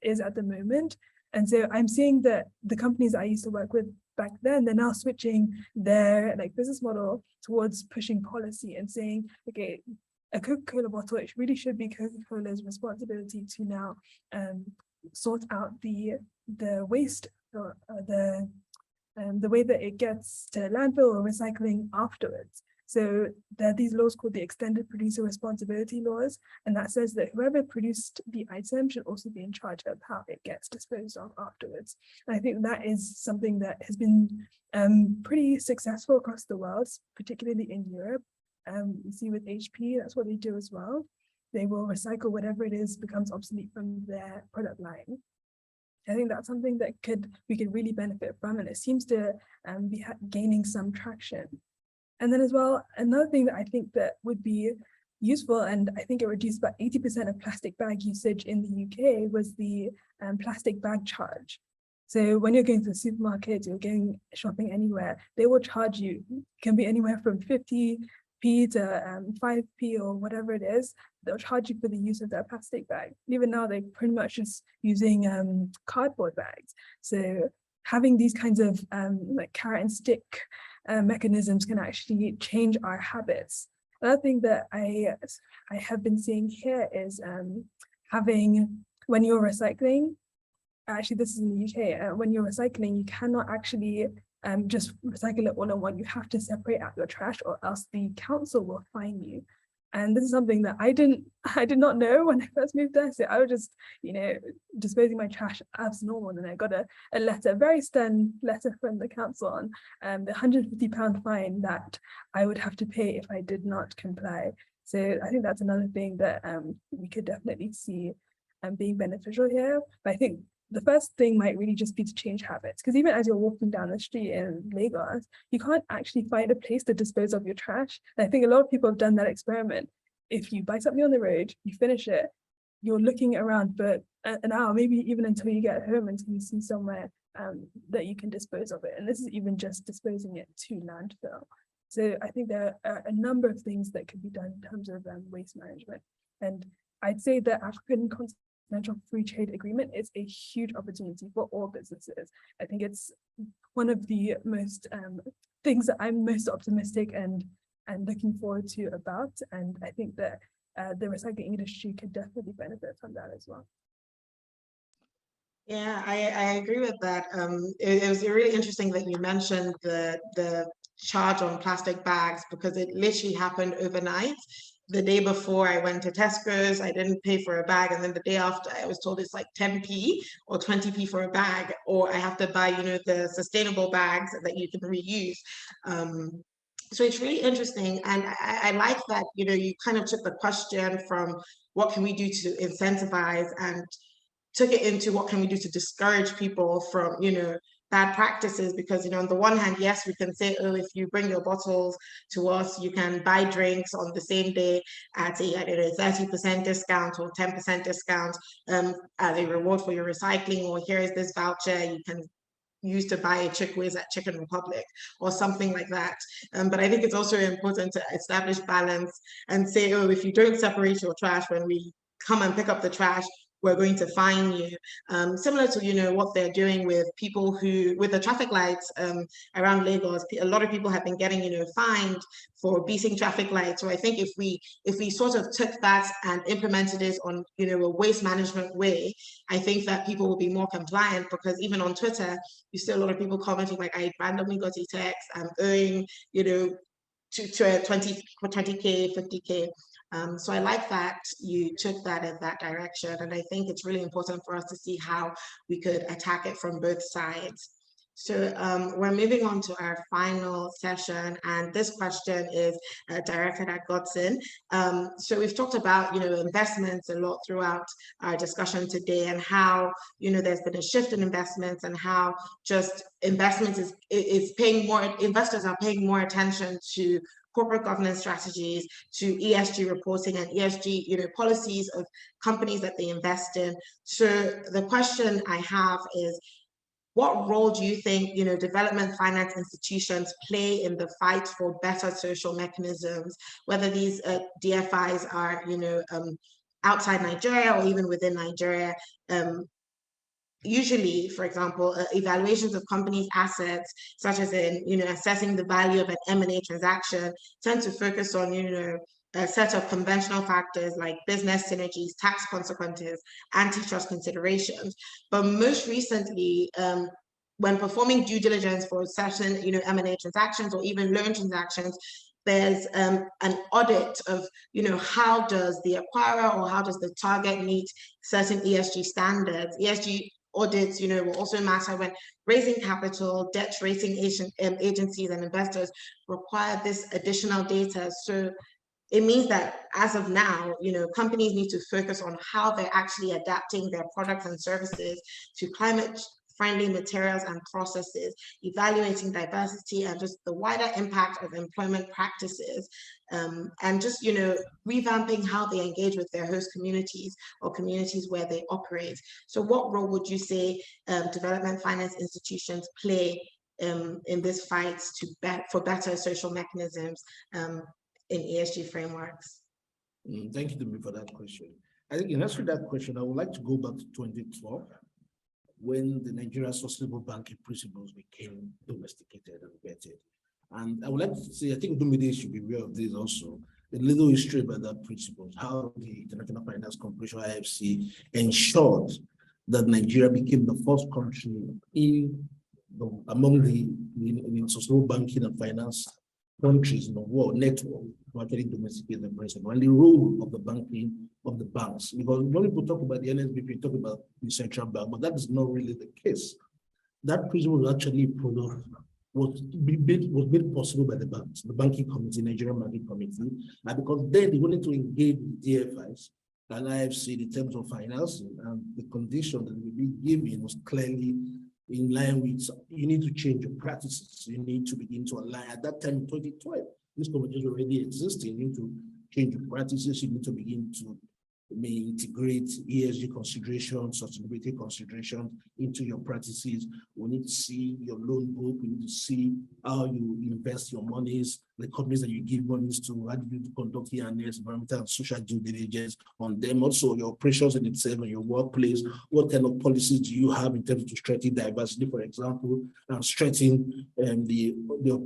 is at the moment. And so I'm seeing that the companies I used to work with back then, they're now switching their like business model towards pushing policy and saying, okay, a Coca-Cola bottle, it really should be Coca-Cola's responsibility to now sort out the waste, or the way that it gets to landfill or recycling afterwards. So there are these laws called the extended producer responsibility laws, and that says that whoever produced the item should also be in charge of how it gets disposed of afterwards. And I think that is something that has been pretty successful across the world, particularly in Europe. You see with HP, that's what they do as well. They will recycle whatever it is becomes obsolete from their product line. I think that's something that we could really benefit from, and it seems to be gaining some traction. And then as well, another thing that I think that would be useful, and I think it reduced about 80% of plastic bag usage in the UK, was the plastic bag charge. So when you're going to the supermarket, you're going shopping anywhere, they will charge you, can be anywhere from 50p to 5p or whatever it is. They'll charge you for the use of their plastic bag. Even now, they're pretty much just using cardboard bags. So having these kinds of like carrot and stick mechanisms can actually change our habits. Another thing that I have been seeing here is having, when you're recycling, actually this is in the UK, when you're recycling, you cannot actually just recycle it all in one. You have to separate out your trash, or else the council will fine you. And this is something that I did not know when I first moved there. So I was just, disposing my trash as normal. And then I got a letter, a very stern letter from the council on the £150 fine that I would have to pay if I did not comply. So I think that's another thing that we could definitely see being beneficial here. But I think the first thing might really just be to change habits, because even as you're walking down the street in Lagos, you can't actually find a place to dispose of your trash. And I think a lot of people have done that experiment. If you buy something on the road, you finish it, you're looking around for an hour, maybe even until you get home, until you see somewhere that you can dispose of it. And this is even just disposing it to landfill. So I think there are a number of things that could be done in terms of waste management. And I'd say that African Continental Free Trade Agreement is a huge opportunity for all businesses. I think it's one of the most things that I'm most optimistic and looking forward to about. And I think that the recycling industry could definitely benefit from that as well. Yeah, I agree with that. It was really interesting that you mentioned the charge on plastic bags because it literally happened overnight. The day before I went to Tesco's, I didn't pay for a bag, and then the day after I was told it's like 10p or 20p for a bag, or I have to buy, the sustainable bags that you can reuse. So it's really interesting, and I like that, you kind of took the question from what can we do to incentivize and took it into what can we do to discourage people from, bad practices, because, on the one hand, yes, we can say, oh, if you bring your bottles to us, you can buy drinks on the same day at a, I don't know, 30% discount or 10% discount as a reward for your recycling, or here is this voucher you can use to buy a chick whiz at Chicken Republic or something like that. But I think it's also important to establish balance and say, oh, if you don't separate your trash when we come and pick up the trash, we're going to fine you. Similar to, what they're doing with people who, with the traffic lights around Lagos, a lot of people have been getting, fined for beating traffic lights. So I think if we sort of took that and implemented it on, a waste management way, I think that people will be more compliant, because even on Twitter, you see a lot of people commenting like, I randomly got a text, I'm owing, to 20K, 50K. So I like that you took that in that direction. And I think it's really important for us to see how we could attack it from both sides. So we're moving on to our final session, and this question is directed at Godson. So we've talked about, investments a lot throughout our discussion today, and how, there's been a shift in investments, and how just investments is paying more, investors are paying more attention to corporate governance strategies, to ESG reporting and ESG, policies of companies that they invest in. So the question I have is, what role do you think, development finance institutions play in the fight for better social mechanisms, whether these DFIs are, outside Nigeria or even within Nigeria? Usually, for example, evaluations of companies' assets, such as in, assessing the value of an M&A transaction, tend to focus on, a set of conventional factors like business synergies, tax consequences, antitrust considerations. But most recently, when performing due diligence for certain, M&A transactions or even loan transactions, there's an audit of, how does the acquirer or how does the target meet certain ESG standards. ESG audits, will also matter when raising capital. Debt rating agencies and investors require this additional data. So it means that as of now, companies need to focus on how they're actually adapting their products and services to climate-friendly materials and processes, evaluating diversity and just the wider impact of employment practices, and just, revamping how they engage with their host communities or communities where they operate. So what role would you say development finance institutions play in this fight for better social mechanisms in ESG frameworks? Thank you, Demi, for that question. I think in answer to that question, I would like to go back to 2012, when the Nigeria Sustainable Banking Principles became domesticated and vetted. And I would like to say, I think Dumide should be aware of this also, a little history about that principle, how the International Finance Corporation, IFC, ensured that Nigeria became the first country among the sustainable banking and finance countries in the world network to actually domesticate the principle and the role of the banking of the banks. Because when people talk about the NSBP, talk about the central bank, but that is not really the case. That principle was actually was made possible by the banks, the banking committee, Nigerian Banking Committee, and because then they wanted to engage with DFIs and IFC in terms of financing, and the condition that will be given was clearly in line with, you need to change your practices. You need to begin to align. At that time, in 2012, this committee already existing. You need to change your practices. You need to begin to integrate ESG considerations, sustainability considerations into your practices. We need to see your loan book. We need to see how you invest your monies, the companies that you give monies to, how do you conduct ENS, environmental and social due diligence on them. Also, your operations in itself and your workplace. What kind of policies do you have in terms of strengthening diversity, for example, and strengthening your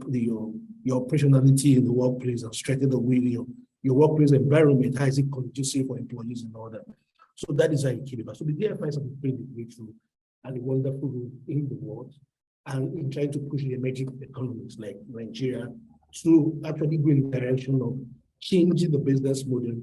operationality in the workplace and strengthening the way your workplace environment, how is it conducive for employees and all that. So that is how you keep it back. So the DFIs have been pretty breakthrough. and a wonderful role in the world, and in trying to push the emerging economies like Nigeria to actually go in the direction of changing the business model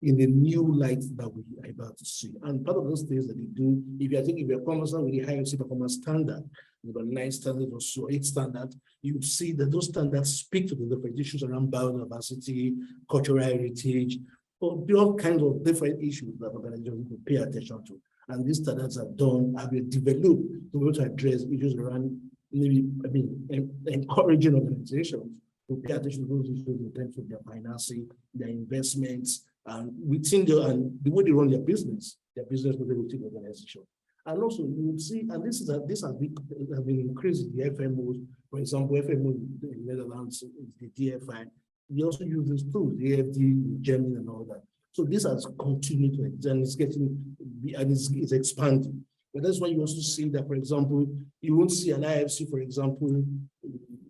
in the new light that we are about to see. And part of those things that they do, if you're conversant with the high performance standard, about 9 standards or so, 8 standards, you see that those standards speak to the different issues around biodiversity, cultural heritage, or all kinds of different issues that organizations will pay attention to. And these standards have been developed to be able to address issues around encouraging organizations to pay attention to those issues in terms of their financing, their investments, and within the way they run their business model within the organization. And also you will see, and this has been increased in the FMOs. For example, FMO in the Netherlands is the DFI. We also use these tools, the AFD, Germany, and all that. So this has continued to extend, it's expanding. But that's why you also see that, for example, you won't see an IFC, for example,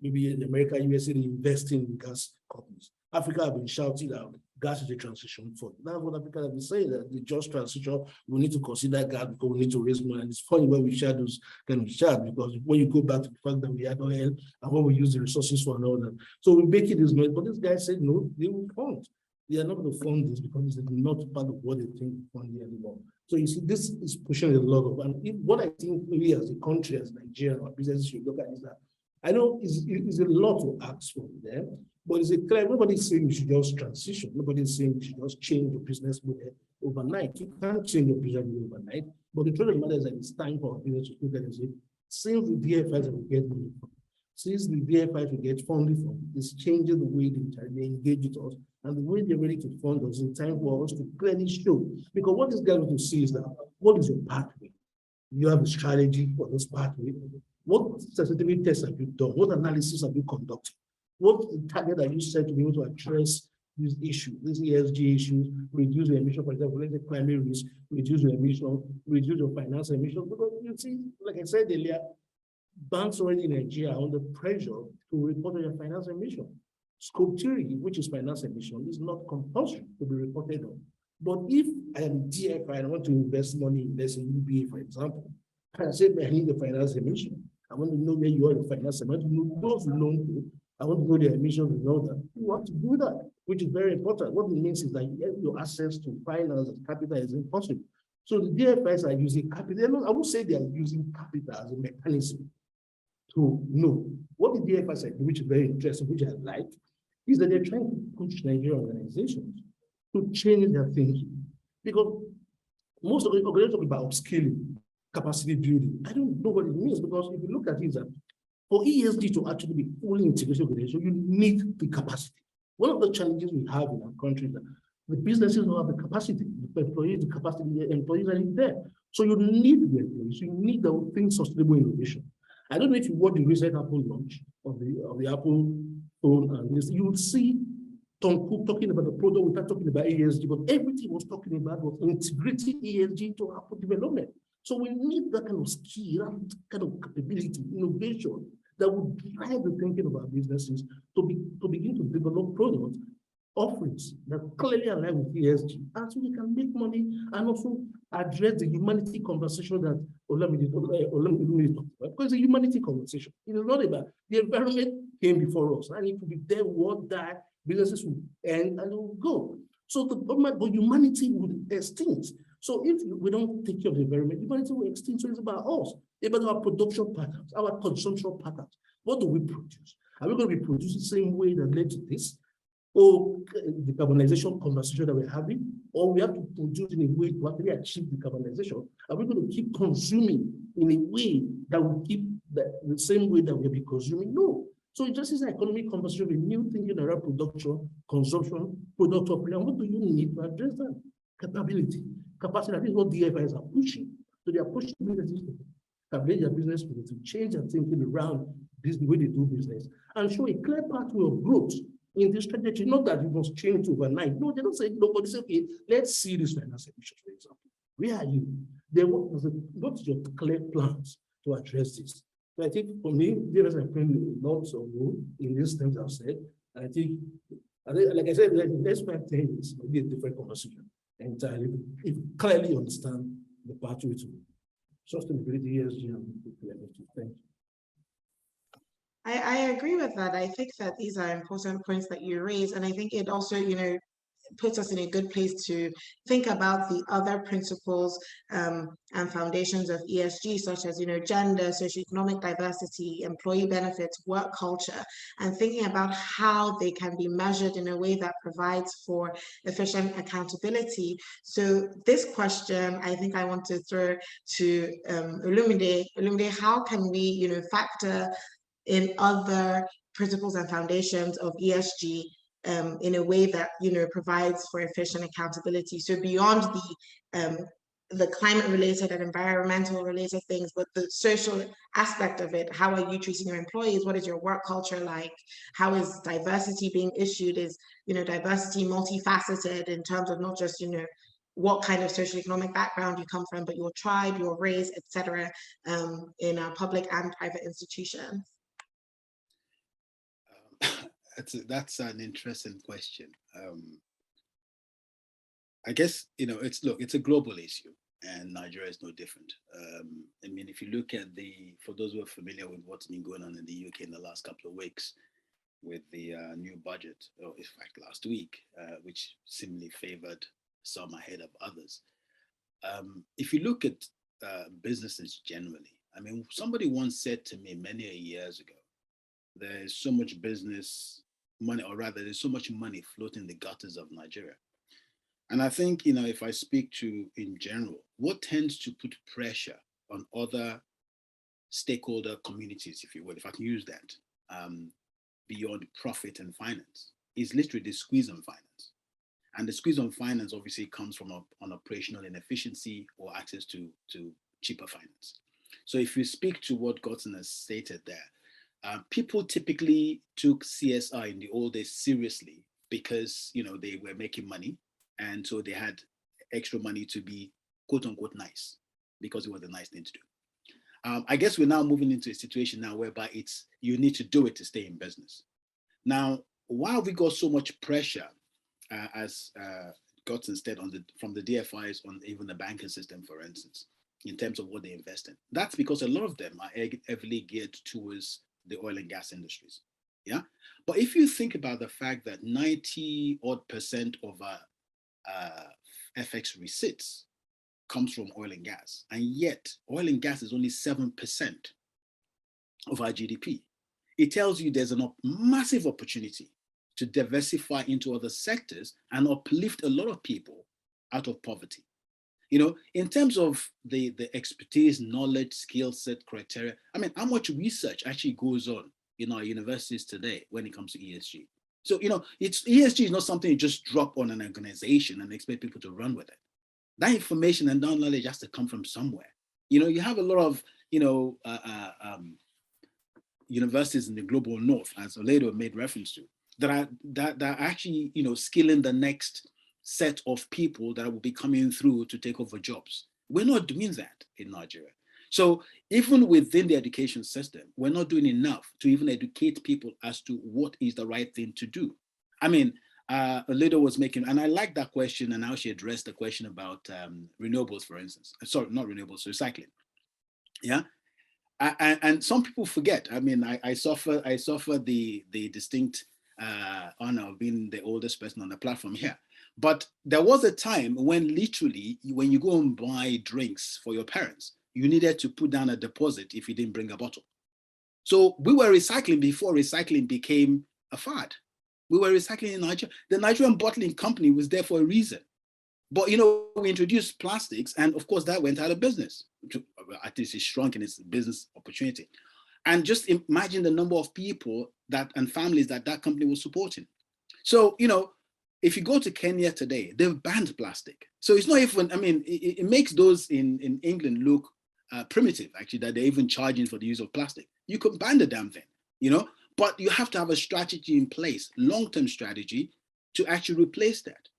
maybe in America, USA, investing in gas companies. Africa have been shouting out, gas is a transition fund. That's what Africa have been saying, that the just transition, we need to consider gas because we need to raise money. And it's funny when we share those kind of charts, because when you go back to the fact that we had oil and when we use the resources for and all that. So we make it this money, but this guy said, no, they will fund. They are not going to fund this because it's not part of what they think funding anymore. So you see, this is pushing a lot of, and what I think we as a country, as Nigeria, our businesses should look at is that, I know it's a lot to ask for them, but it's a clear, nobody's saying you should just transition. Nobody's saying you should just change your business model overnight. You can't change your business model overnight, but the truth of the matter is that it's time for our business to look at and say, since the DFIs will get money from, since the DFIs will get funding from, it's changing the way they engage with us and the way they're ready to fund us in time for us to clearly show. Because what this guy wants to see is that, what is your pathway? You have a strategy for this pathway. What sensitivity tests have you done? What analysis have you conducted? What target are you set to be able to address these issues, these ESG issues, reduce your emission, for example, let's say climate risk, reduce your emission, reduce your finance emissions? Because you see, like I said earlier, banks already in Nigeria are under pressure to report on your finance emission. Scope 3, which is finance emission, is not compulsory to be reported on. But if I am DFI and I want to invest money in, let's say, UBA, for example, and I say, I need the finance emission. I want to know where you are in finance. I want to know those who loan to. I want to know the emissions and all that. You want to do that, which is very important. What it means is that your access to finance and capital is impossible. So the DFIs are using capital. I would say they are using capital as a mechanism to know what the DFIs are doing, which is very interesting, which I like, is that they're trying to push Nigerian organizations to change their thinking. Because most of the organizations talk about upskilling, capacity building. I don't know what it means, because if you look at it, that for ESG to actually be fully integrated organization, you need the capacity. One of the challenges we have in our country is that the businesses don't have the capacity, the employees, the capacity, the employees are not there. So you need the employees, you need the thing sustainable innovation. I don't know if you watch the recent Apple launch of the Apple phone, and this, you will see Tom Cook talking about the product without talking about ESG, but everything was talking about was integrating ESG to Apple development. So we need that kind of skill, that kind of capability, innovation that would drive the thinking of our businesses to begin to develop products, offerings that clearly align with ESG, and so we can make money and also address the humanity conversation that Olamide talked about. Because it's a humanity conversation. It is not about the environment came before us, and it will be there, won't die, businesses will end and it will go. So but humanity will extinct. So if we don't take care of the environment, humanity will extinct. So it's about us, about our production patterns, our consumption patterns. What do we produce? Are we going to be producing the same way that led to this? Or the decarbonization conversation that we're having? Or we have to produce in a way to actually achieve decarbonization? Are we going to keep consuming in a way that will keep the same way that we'll be consuming? No. So it just is an economic conversation with new thinking around production, consumption, product offering. What do you need to address that? Capability, capacity. That is what DFIs are pushing. So they are pushing businesses to establish their business to change their thinking around this, the way they do business, and show a clear pathway of growth in this strategy. Not that you must change overnight. No, they don't say, nobody say, okay, let's see this finance emissions, for example. Where are you? What's your clear plans to address this? So I think for me, there is a lots of role in these things I've said. And I think, like I said, the next 5 things will be a different conversation entirely if you clearly understand the pathway to sustainability, ESG, and thank you. I agree with that. I think that these are important points that you raise, and I think it also, puts us in a good place to think about the other principles and foundations of ESG, such as, gender, socioeconomic diversity, employee benefits, work culture, and thinking about how they can be measured in a way that provides for efficient accountability. So this question, I think I want to throw to Olumide. Olumide, how can we, factor in other principles and foundations of ESG in a way that provides for efficient accountability? So beyond the climate related and environmental related things, but the social aspect of it. How are you treating your employees? What is your work culture like? How is diversity being issued? Is diversity multifaceted in terms of not just what kind of socioeconomic background you come from, but your tribe, your race, etc. In our public and private institutions? That's an interesting question. I guess, it's a global issue, and Nigeria is no different. I mean, if you look at for those who are familiar with what's been going on in the UK in the last couple of weeks with the new budget, or in fact last week, which seemingly favored some ahead of others. If you look at businesses generally, I mean, somebody once said to me many years ago, there's so much business money, or rather there's so much money floating in the gutters of Nigeria. And I think, if I speak to in general, what tends to put pressure on other stakeholder communities, if you will, if I can use that, beyond profit and finance, is literally the squeeze on finance. And the squeeze on finance obviously comes from an operational inefficiency or access to cheaper finance. So if you speak to what Godson has stated there, people typically took CSR in the old days seriously because, they were making money. And so they had extra money to be quote unquote nice because it was a nice thing to do. I guess we're now moving into a situation now whereby you need to do it to stay in business. Now, why have we got so much pressure, as Godson said, from the DFIs on even the banking system, for instance, in terms of what they invest in? That's because a lot of them are heavily geared towards the oil and gas industries. Yeah. But if you think about the fact that 90% of FX receipts comes from oil and gas, and yet oil and gas is only 7% of our GDP, it tells you there's a massive opportunity to diversify into other sectors and uplift a lot of people out of poverty. In terms of the expertise, knowledge, skill set, criteria, I mean, how much research actually goes on in our universities today when it comes to ESG? So, ESG is not something you just drop on an organization and expect people to run with it. That information and that knowledge has to come from somewhere. You have a lot of, universities in the global north, as Oledo made reference to, that are actually, skilling the next set of people that will be coming through to take over jobs. We're not doing that in Nigeria. So even within the education system, we're not doing enough to even educate people as to what is the right thing to do. I mean, Oledo was making, and I like that question and how she addressed the question about renewables, for instance. Sorry, not renewables, recycling. Yeah. And some people forget. I mean, I suffer the distinct honor of being the oldest person on the platform here. But there was a time when literally, when you go and buy drinks for your parents, you needed to put down a deposit if you didn't bring a bottle. So we were recycling before recycling became a fad. We were recycling in Nigeria. The Nigerian bottling company was there for a reason. But, we introduced plastics, and of course that went out of business. At least it shrunk in its business opportunity. And just imagine the number of people and families that company was supporting. So, if you go to Kenya today, they've banned plastic. So it's not even, I mean, it makes those in England look primitive, actually, that they're even charging for the use of plastic. You could ban the damn thing, but you have to have a strategy in place, long-term strategy, to actually replace that.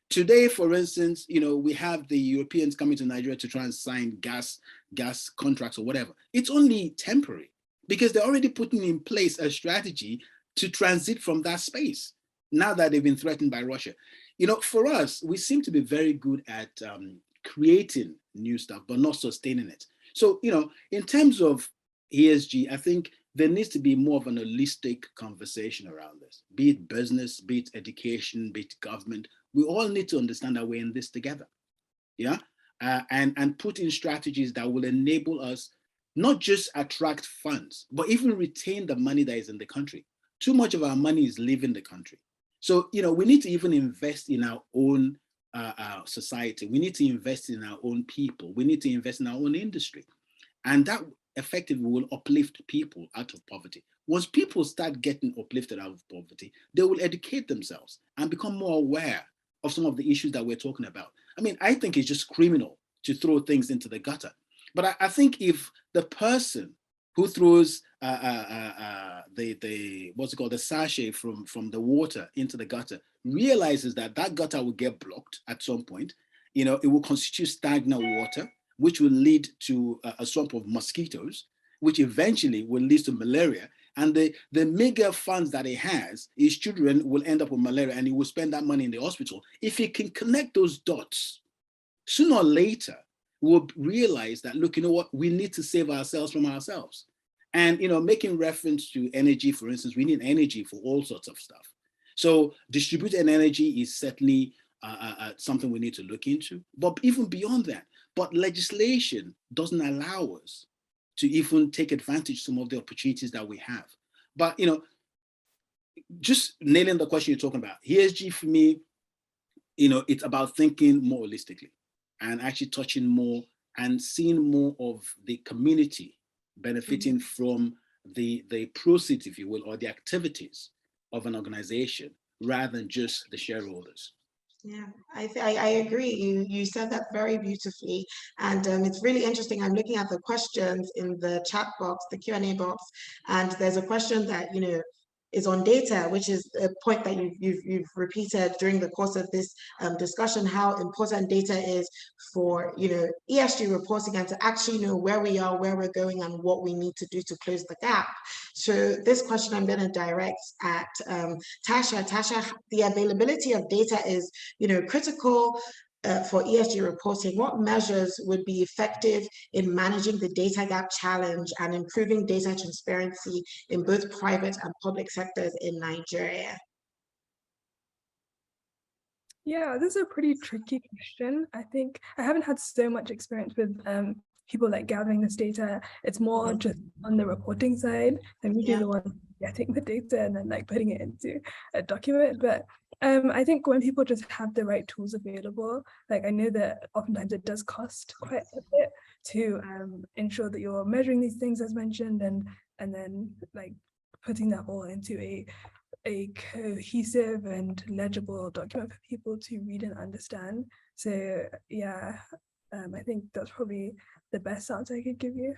Today, for instance, we have the Europeans coming to Nigeria to try and sign gas contracts or whatever. It's only temporary because they're already putting in place a strategy to transit from that space now that they've been threatened by Russia. For us, we seem to be very good at creating new stuff, but not sustaining it. So, in terms of ESG, I think there needs to be more of an holistic conversation around this, be it business, be it education, be it government. We all need to understand that we're in this together, yeah? And put in strategies that will enable us not just attract funds, but even retain the money that is in the country. Too much of our money is leaving the country. So, we need to even invest in our own society. We need to invest in our own people. We need to invest in our own industry. And that effectively will uplift people out of poverty. Once people start getting uplifted out of poverty, they will educate themselves and become more aware of some of the issues that we're talking about. I mean, I think it's just criminal to throw things into the gutter. But I think if the person who throws the sachet from the water into the gutter realizes that gutter will get blocked at some point, it will constitute stagnant water, which will lead to a swamp of mosquitoes, which eventually will lead to malaria. And the meager funds that he has, his children will end up with malaria and he will spend that money in the hospital. If he can connect those dots, sooner or later, we'll realize that, look, you know what, we need to save ourselves from ourselves. And, making reference to energy, for instance, we need energy for all sorts of stuff. So distributed energy is certainly something we need to look into, but even beyond that, but legislation doesn't allow us to even take advantage of some of the opportunities that we have. But, just nailing the question you're talking about, ESG for me, it's about thinking more holistically and actually touching more and seeing more of the community benefiting from the proceeds, if you will, or the activities of an organization rather than just the shareholders. Yeah, I agree. You said that very beautifully, and it's really interesting. I'm looking at the questions in the chat box, the Q&A box, and there's a question that is on data, which is a point that you've repeated during the course of this discussion, how important data is for ESG reporting and to actually know where we are, where we're going, and what we need to do to close the gap. So this question I'm going to direct at Tasha. Tasha, the availability of data is critical for ESG reporting. What measures would be effective in managing the data gap challenge and improving data transparency in both private and public sectors in Nigeria? Yeah, this is a pretty tricky question. I think I haven't had so much experience with people gathering this data. It's more just on the reporting side, and we do the one getting the data and then putting it into a document. But I think when people just have the right tools available, I know that oftentimes it does cost quite a bit to ensure that you're measuring these things as mentioned, and then putting that all into a cohesive and legible document for people to read and understand. So yeah, I think that's probably the best answer I could give you.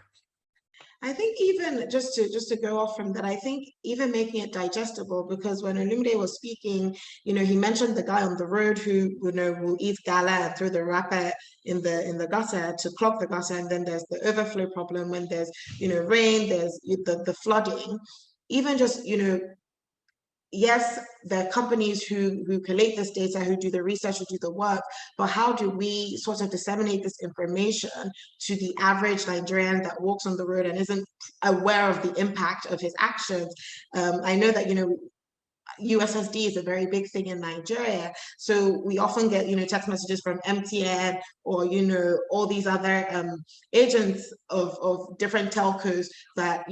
I think even just to go off from that, I think even making it digestible, because when Olumide was speaking, he mentioned the guy on the road who will eat gala and throw the wrapper in the gutter to clog the gutter, and then there's the overflow problem when there's rain, there's the flooding. Even just yes, there are companies who collate this data, who do the research, who do the work, but how do we sort of disseminate this information to the average Nigerian that walks on the road and isn't aware of the impact of his actions? I know that, USSD is a very big thing in Nigeria. So we often get, text messages from MTN or, all these other agents of different telcos that,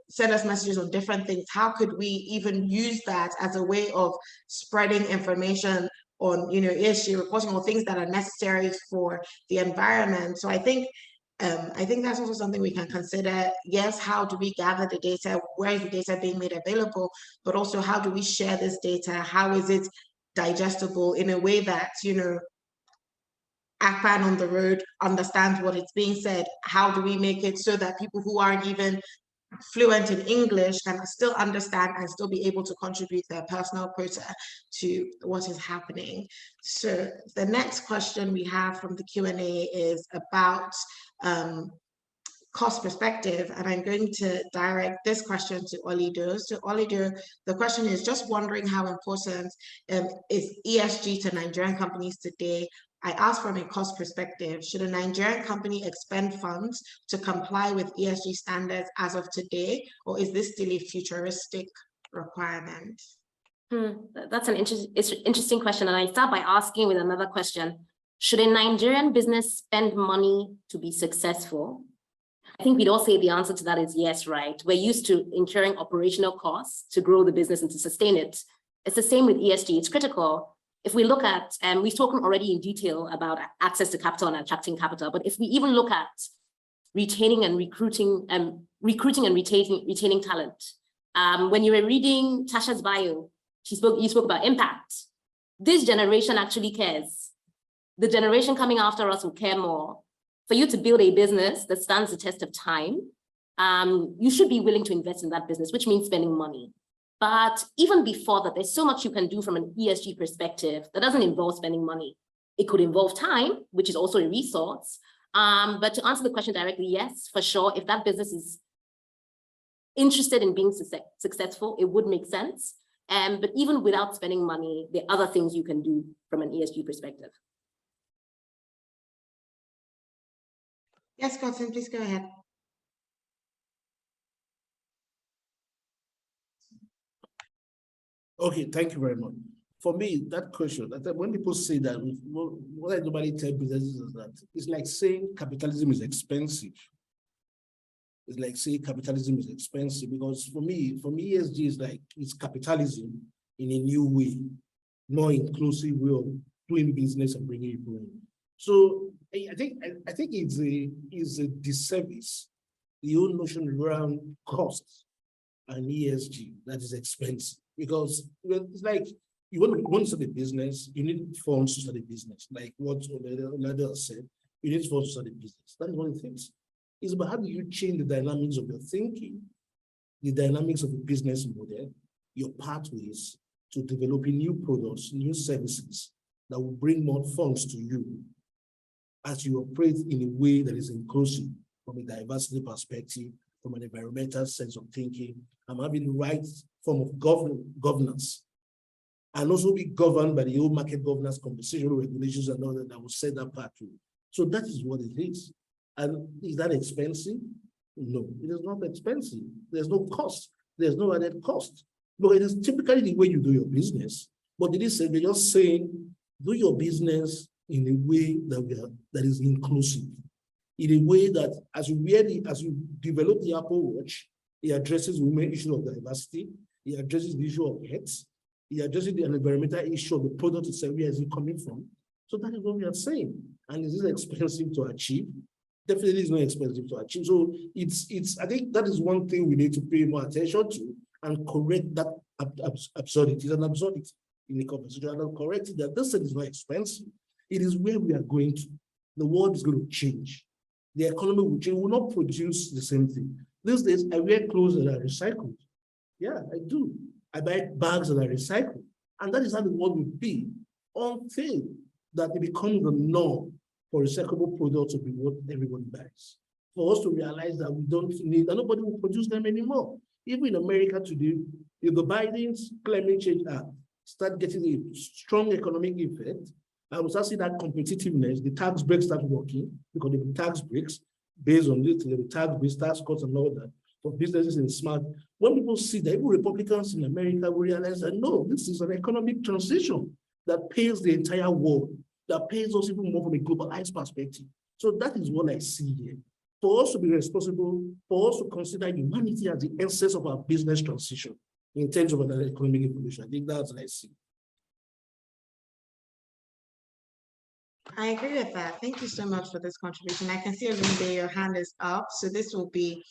send us messages on different things. How could we even use that as a way of spreading information on, ESG reporting or things that are necessary for the environment? So I think that's also something we can consider. Yes, how do we gather the data? Where is the data being made available? But also, how do we share this data? How is it digestible in a way that, Akpan on the road understands what is being said? How do we make it so that people who aren't even fluent in English can still understand and still be able to contribute their personal quota to what is happening? So the next question we have from the Q&A is about cost perspective, and I'm going to direct this question to Olido. So Olido, the question is just wondering how important is ESG to Nigerian companies today, I asked from a cost perspective, should a Nigerian company expend funds to comply with ESG standards as of today, or is this still a futuristic requirement? That's an interesting question. And I start by asking with another question. Should a Nigerian business spend money to be successful? I think we'd all say the answer to that is yes, right? We're used to incurring operational costs to grow the business and to sustain it. It's the same with ESG. It's critical. If we look at, we've spoken already in detail about access to capital and attracting capital, but if we even look at retaining and recruiting and retaining talent. When you were reading Tasha's bio, you spoke about impact. This generation actually cares. The generation coming after us will care more. For you to build a business that stands the test of time, you should be willing to invest in that business, which means spending money. But even before that, there's so much you can do from an ESG perspective that doesn't involve spending money. It could involve time, which is also a resource. But to answer the question directly, yes, for sure, if that business is interested in being successful, it would make sense. But even without spending money, there are other things you can do from an ESG perspective. Yes, Godson, please go ahead. Okay, thank you very much. For me, that question, when people say that, what I normally tell businesses is that it's like saying capitalism is expensive. It's like saying capitalism is expensive, because for me, ESG is like, it's capitalism in a new way, more inclusive way of doing business and bringing people in. So I think it's a disservice, the whole notion around costs and ESG that is expensive, because it's like you want to start a business, you need funds to start a business. Like what Olada said, you need funds to start a business. That's one of the things. It's about how do you change the dynamics of your thinking, the dynamics of the business model, your pathways to developing new products, new services that will bring more funds to you as you operate in a way that is inclusive from a diversity perspective, from an environmental sense of thinking, and having the right form of governance, and also be governed by the old market governance conversation, regulations, and all that will set that pathway. So that is what it is. And is that expensive? No, it is not expensive. There's no cost. There's no added cost. But it is typically the way you do your business. But it is, they're just saying, do your business in a way that is inclusive, in a way that as you develop the Apple Watch, it addresses women issue of diversity, it addresses the issue of health, it addresses the environmental issue of the product itself, where is it coming from? So that is what we are saying. And is this expensive to achieve? Definitely is not expensive to achieve. So I think that is one thing we need to pay more attention to and correct that absurdity. It's an absurdity in the conversation, and correct it that this thing is not expensive. It is where we are going to. The world is going to change. The economy will change. We will not produce the same thing. These days, I wear clothes that are recycled. Yeah, I do. I buy bags that are recycled. And that is how the world will be until that it becomes the norm for recyclable products to be what everybody buys. For us to realize that we don't need, and nobody will produce them anymore. Even in America today, if the Biden's Climate Change Act start getting a strong economic effect, and we start seeing that competitiveness, the tax breaks start working, because there will be tax breaks based on this, there will be tax breaks, tax cuts and all that for businesses in smart. When people see that, even Republicans in America will realize that no, this is an economic transition that pays the entire world, that pays us even more from a globalized perspective. So that is what I see here. For us to be responsible, for us to consider humanity as the essence of our business transition in terms of an economic evolution. I think that's what I see. I agree with that. Thank you so much for this contribution. I can see Olumide, your hand is up. So this will be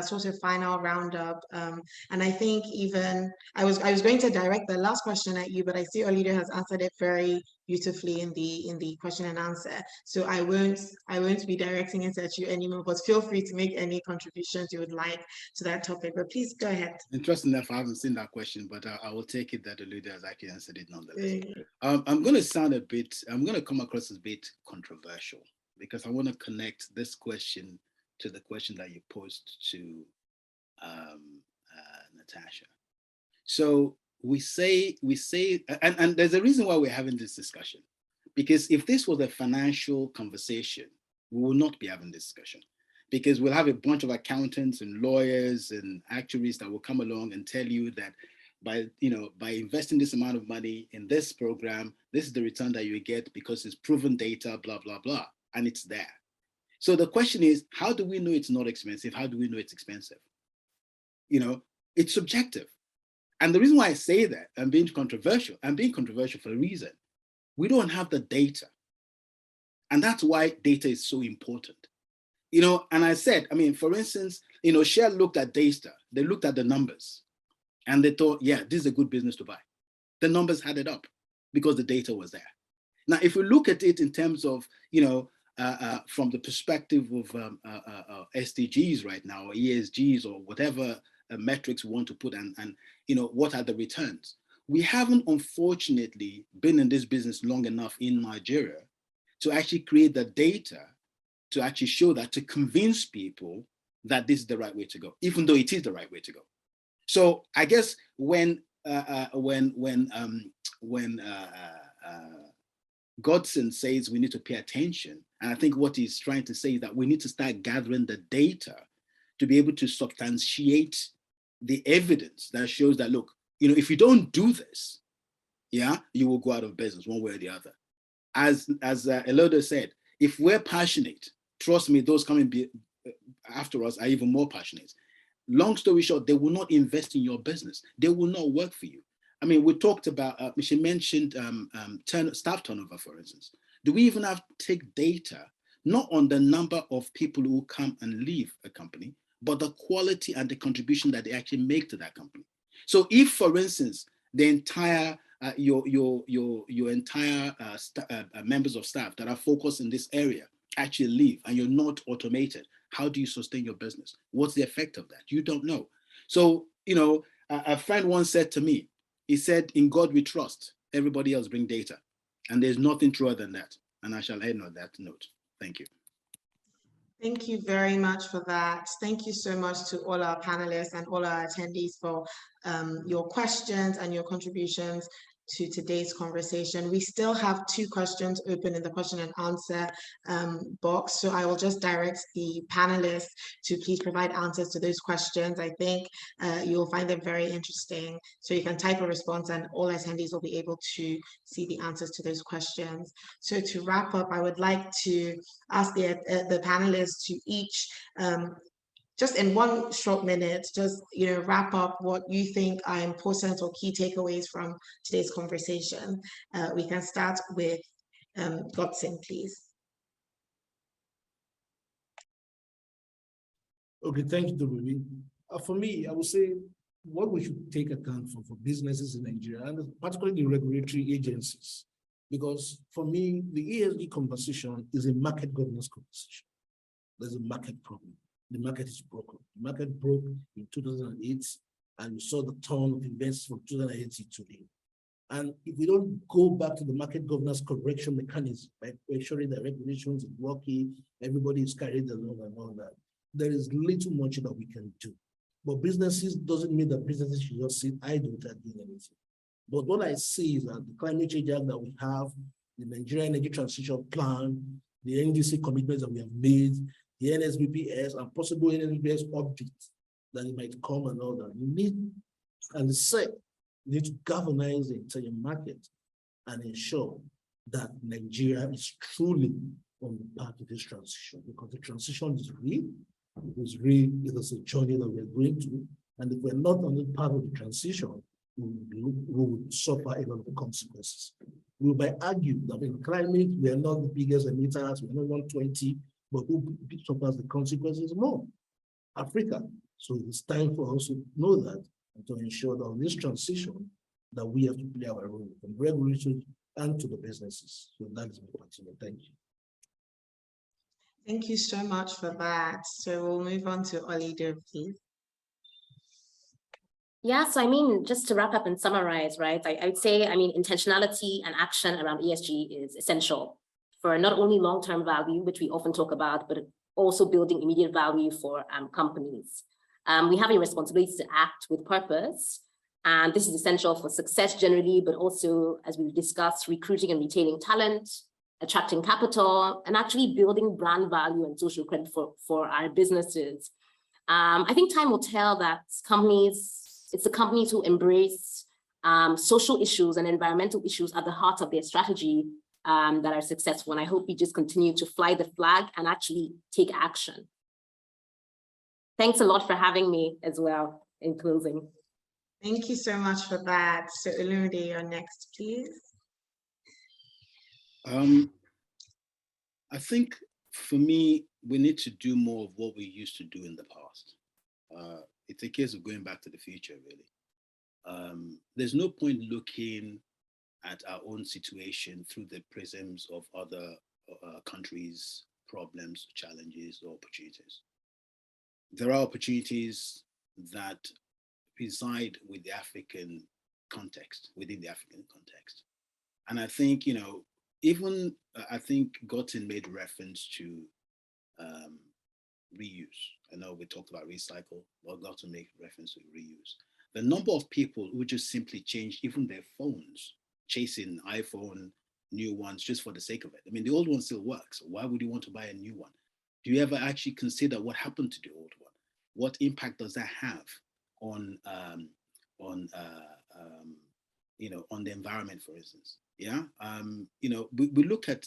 sort of final roundup. And I think even I was going to direct the last question at you, but I see Olumide has answered it very beautifully in the question and answer. So I won't be directing it at you anymore, but feel free to make any contributions you would like to that topic. But please go ahead. Interesting enough, I haven't seen that question, but I will take it that Olumide has actually answered it nonetheless. I'm going to come across as a bit controversial, because I want to connect this question to the question that you posed to Natasha. So we say, and there's a reason why we're having this discussion, Because if this was a financial conversation, we will not be having this discussion, because we'll have a bunch of accountants and lawyers and actuaries that will come along and tell you that by investing this amount of money in this program, this is the return that you get because it's proven data, blah, blah, blah, and it's there. So the question is, how do we know it's not expensive? How do we know it's expensive? It's subjective. And the reason why I say that I'm being controversial for a reason. We don't have the data. And that's why data is so important. And I said, for instance, Shell looked at data, they looked at the numbers and they thought, yeah, this is a good business to buy. The numbers added up because the data was there. Now, if we look at it in terms of, from the perspective of SDGs right now, or ESGs, or whatever metrics we want to put, and what are the returns? We haven't, unfortunately, been in this business long enough in Nigeria to actually create the data to actually show that, to convince people that this is the right way to go, even though it is the right way to go. So I guess when Godson says we need to pay attention, and I think what he's trying to say is that we need to start gathering the data to be able to substantiate the evidence that shows that, look, if you don't do this, you will go out of business one way or the other. As Elodo said, if we're passionate, trust me, those coming after us are even more passionate. Long story short, they will not invest in your business. They will not work for you. We talked about, she mentioned staff turnover, for instance. Do we even have to take data, not on the number of people who come and leave a company, but the quality and the contribution that they actually make to that company? So if, for instance, the entire, your entire members of staff that are focused in this area actually leave and you're not automated, how do you sustain your business? What's the effect of that? You don't know. So, a friend once said to me, he said, in God we trust, everybody else bring data. And there's nothing truer than that. And I shall end on that note. Thank you. Thank you very much for that. Thank you so much to all our panelists and all our attendees for your questions and your contributions to today's conversation. We still have 2 questions open in the question and answer box. So I will just direct the panelists to please provide answers to those questions. I think you'll find them very interesting. So you can type a response and all attendees will be able to see the answers to those questions. So to wrap up, I would like to ask the panelists to each just in 1 short minute, just wrap up what you think are important or key takeaways from today's conversation. We can start with Godson, please. Okay, thank you, WB. For me, I would say what we should take account for businesses in Nigeria, and particularly the regulatory agencies, because for me, the ESG conversation is a market governance conversation. There's a market problem. The market is broken. The market broke in 2008, and we saw the turn of events from 2008 to today. And if we don't go back to the market governance correction mechanism by ensuring that regulations are working, everybody is carried along and all that, there is little much that we can do. But businesses doesn't mean that businesses should just sit idle without doing anything. But what I see is that the climate change act that we have, the Nigerian Energy Transition Plan, the NDC commitments that we have made, the NSBPS and possible NSBPS updates that it might come and all that. You need, and say, you need to galvanize the entire market and ensure that Nigeria is truly on the path to this transition, because the transition is real. It is real. It is a journey that we're going to. And if we're not on the path of the transition, we will suffer a lot of the consequences. We might argue that in climate, we are not the biggest emitters, we're not 120, but who suffers the consequences more? Africa. So it's time for us to know that and to ensure that on this transition, that we have to play our role from regulators and to the businesses. So that is my question. Thank you. Thank you so much for that. So we'll move on to Olido, please. Yeah, so just to wrap up and summarize, right? I would say, intentionality and action around ESG is essential for not only long-term value, which we often talk about, but also building immediate value for companies. We have a responsibility to act with purpose, and this is essential for success generally, but also, as we've discussed, recruiting and retaining talent, attracting capital, and actually building brand value and social credit for our businesses. I think time will tell that it's the companies who embrace social issues and environmental issues at the heart of their strategy that are successful. And I hope we just continue to fly the flag and actually take action. Thanks a lot for having me as well in closing. Thank you so much for that. So Olumide, you're next, please. I think for me, we need to do more of what we used to do in the past. It's a case of going back to the future, really. There's no point looking at our own situation through the prisms of other countries' problems, challenges, or opportunities. There are opportunities that reside with the African context, within the African context. And I think, you know, even I think Gottin made reference to reuse. I know we talked about recycle, but Gottin made reference to reuse. The number of people who just simply change even their phones, chasing iPhone, new ones just for the sake of it. I mean, the old one still works. Why would you want to buy a new one? Do you ever actually consider what happened to the old one? What impact does that have on you know, on the environment, for instance? Yeah, you know, we look at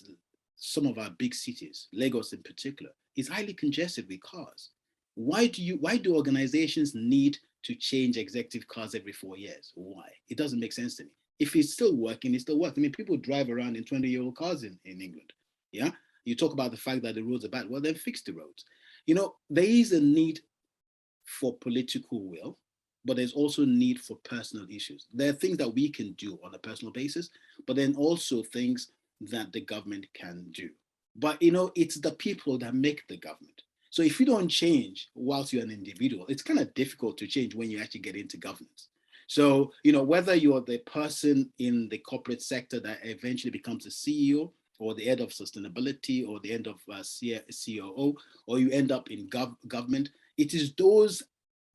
some of our big cities, Lagos in particular, is highly congested with cars. Why do organizations need to change executive cars every 4 years? Why? It doesn't make sense to me. If it's still working, it still works. I mean, people drive around in 20-year-old cars in England. Yeah, you talk about the fact that the roads are bad. Well, then fix the roads. You know, there is a need for political will, but there's also need for personal issues. There are things that we can do on a personal basis, but then also things that the government can do. But, you know, it's the people that make the government. So if you don't change whilst you're an individual, it's kind of difficult to change when you actually get into governance. So, you know, whether you're the person in the corporate sector that eventually becomes a CEO or the head of sustainability or the head of COO, or you end up in government, it is those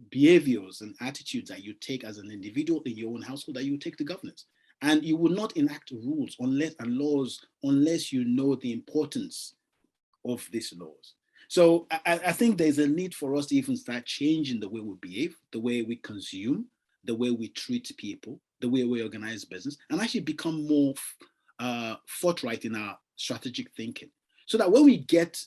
behaviors and attitudes that you take as an individual in your own household that you take to governance. And you will not enact rules and laws unless you know the importance of these laws. So I think there's a need for us to even start changing the way we behave, the way we consume, the way we treat people, the way we organize business, and actually become more forthright in our strategic thinking. So that when we get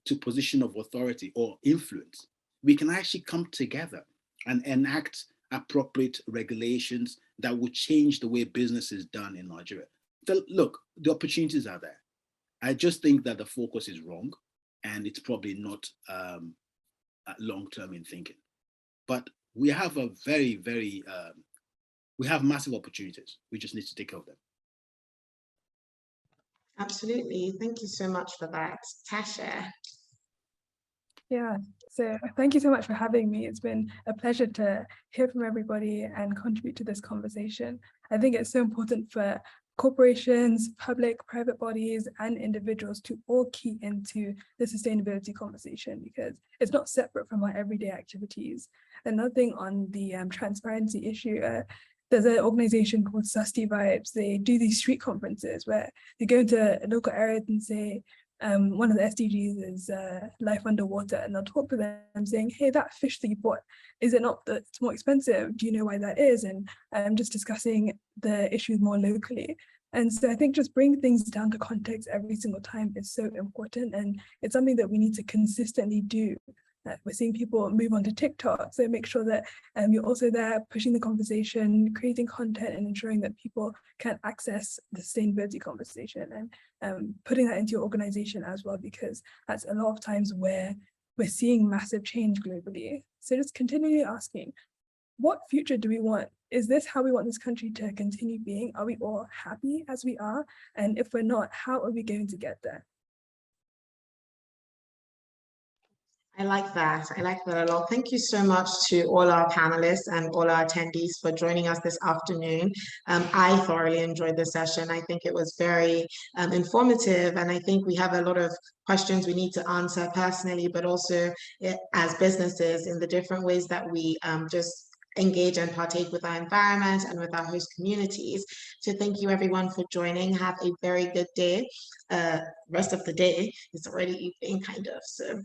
to position of authority or influence, we can actually come together and enact appropriate regulations that will change the way business is done in Nigeria. So look, the opportunities are there. I just think that the focus is wrong, and it's probably not long-term in thinking. But we have a we have massive opportunities. We just need to take care of them. Absolutely. Thank you so much for that. Tasha. Yeah, so thank you so much for having me. It's been a pleasure to hear from everybody and contribute to this conversation. I think it's so important for corporations, public, private bodies, and individuals to all key into the sustainability conversation, because it's not separate from our everyday activities. Another thing on the transparency issue, there's an organization called Susty Vibes. They do these street conferences where they go into local areas and say, one of the SDGs is life underwater, and they'll talk to them saying, hey, that fish that you bought, is it not that it's more expensive? Do you know why that is? And just discussing the issues more locally. And so I think just bringing things down to context every single time is so important, and it's something that we need to consistently do. We're seeing people move on to TikTok, so make sure that you're also there pushing the conversation, creating content, and ensuring that people can access the sustainability conversation, and putting that into your organization as well, because that's a lot of times where we're seeing massive change globally. So just continually asking, what future do we want? Is this how we want this country to continue being? Are we all happy as we are? And if we're not, how are we going to get there? I like that. I like that a lot. Thank you so much to all our panelists and all our attendees for joining us this afternoon. I thoroughly enjoyed the session. I think it was very informative, and I think we have a lot of questions we need to answer personally, but also as businesses in the different ways that we just engage and partake with our environment and with our host communities. So thank you everyone for joining. Have a very good day. Rest of the day. It's already evening kind of, so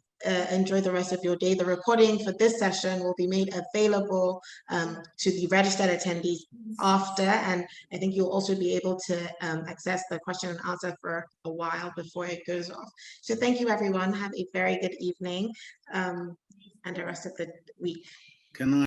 enjoy the rest of your day. The recording for this session will be made available to the registered attendees after, and I think you'll also be able to access the question and answer for a while before it goes off. So thank you everyone. Have a very good evening and the rest of the week. Can I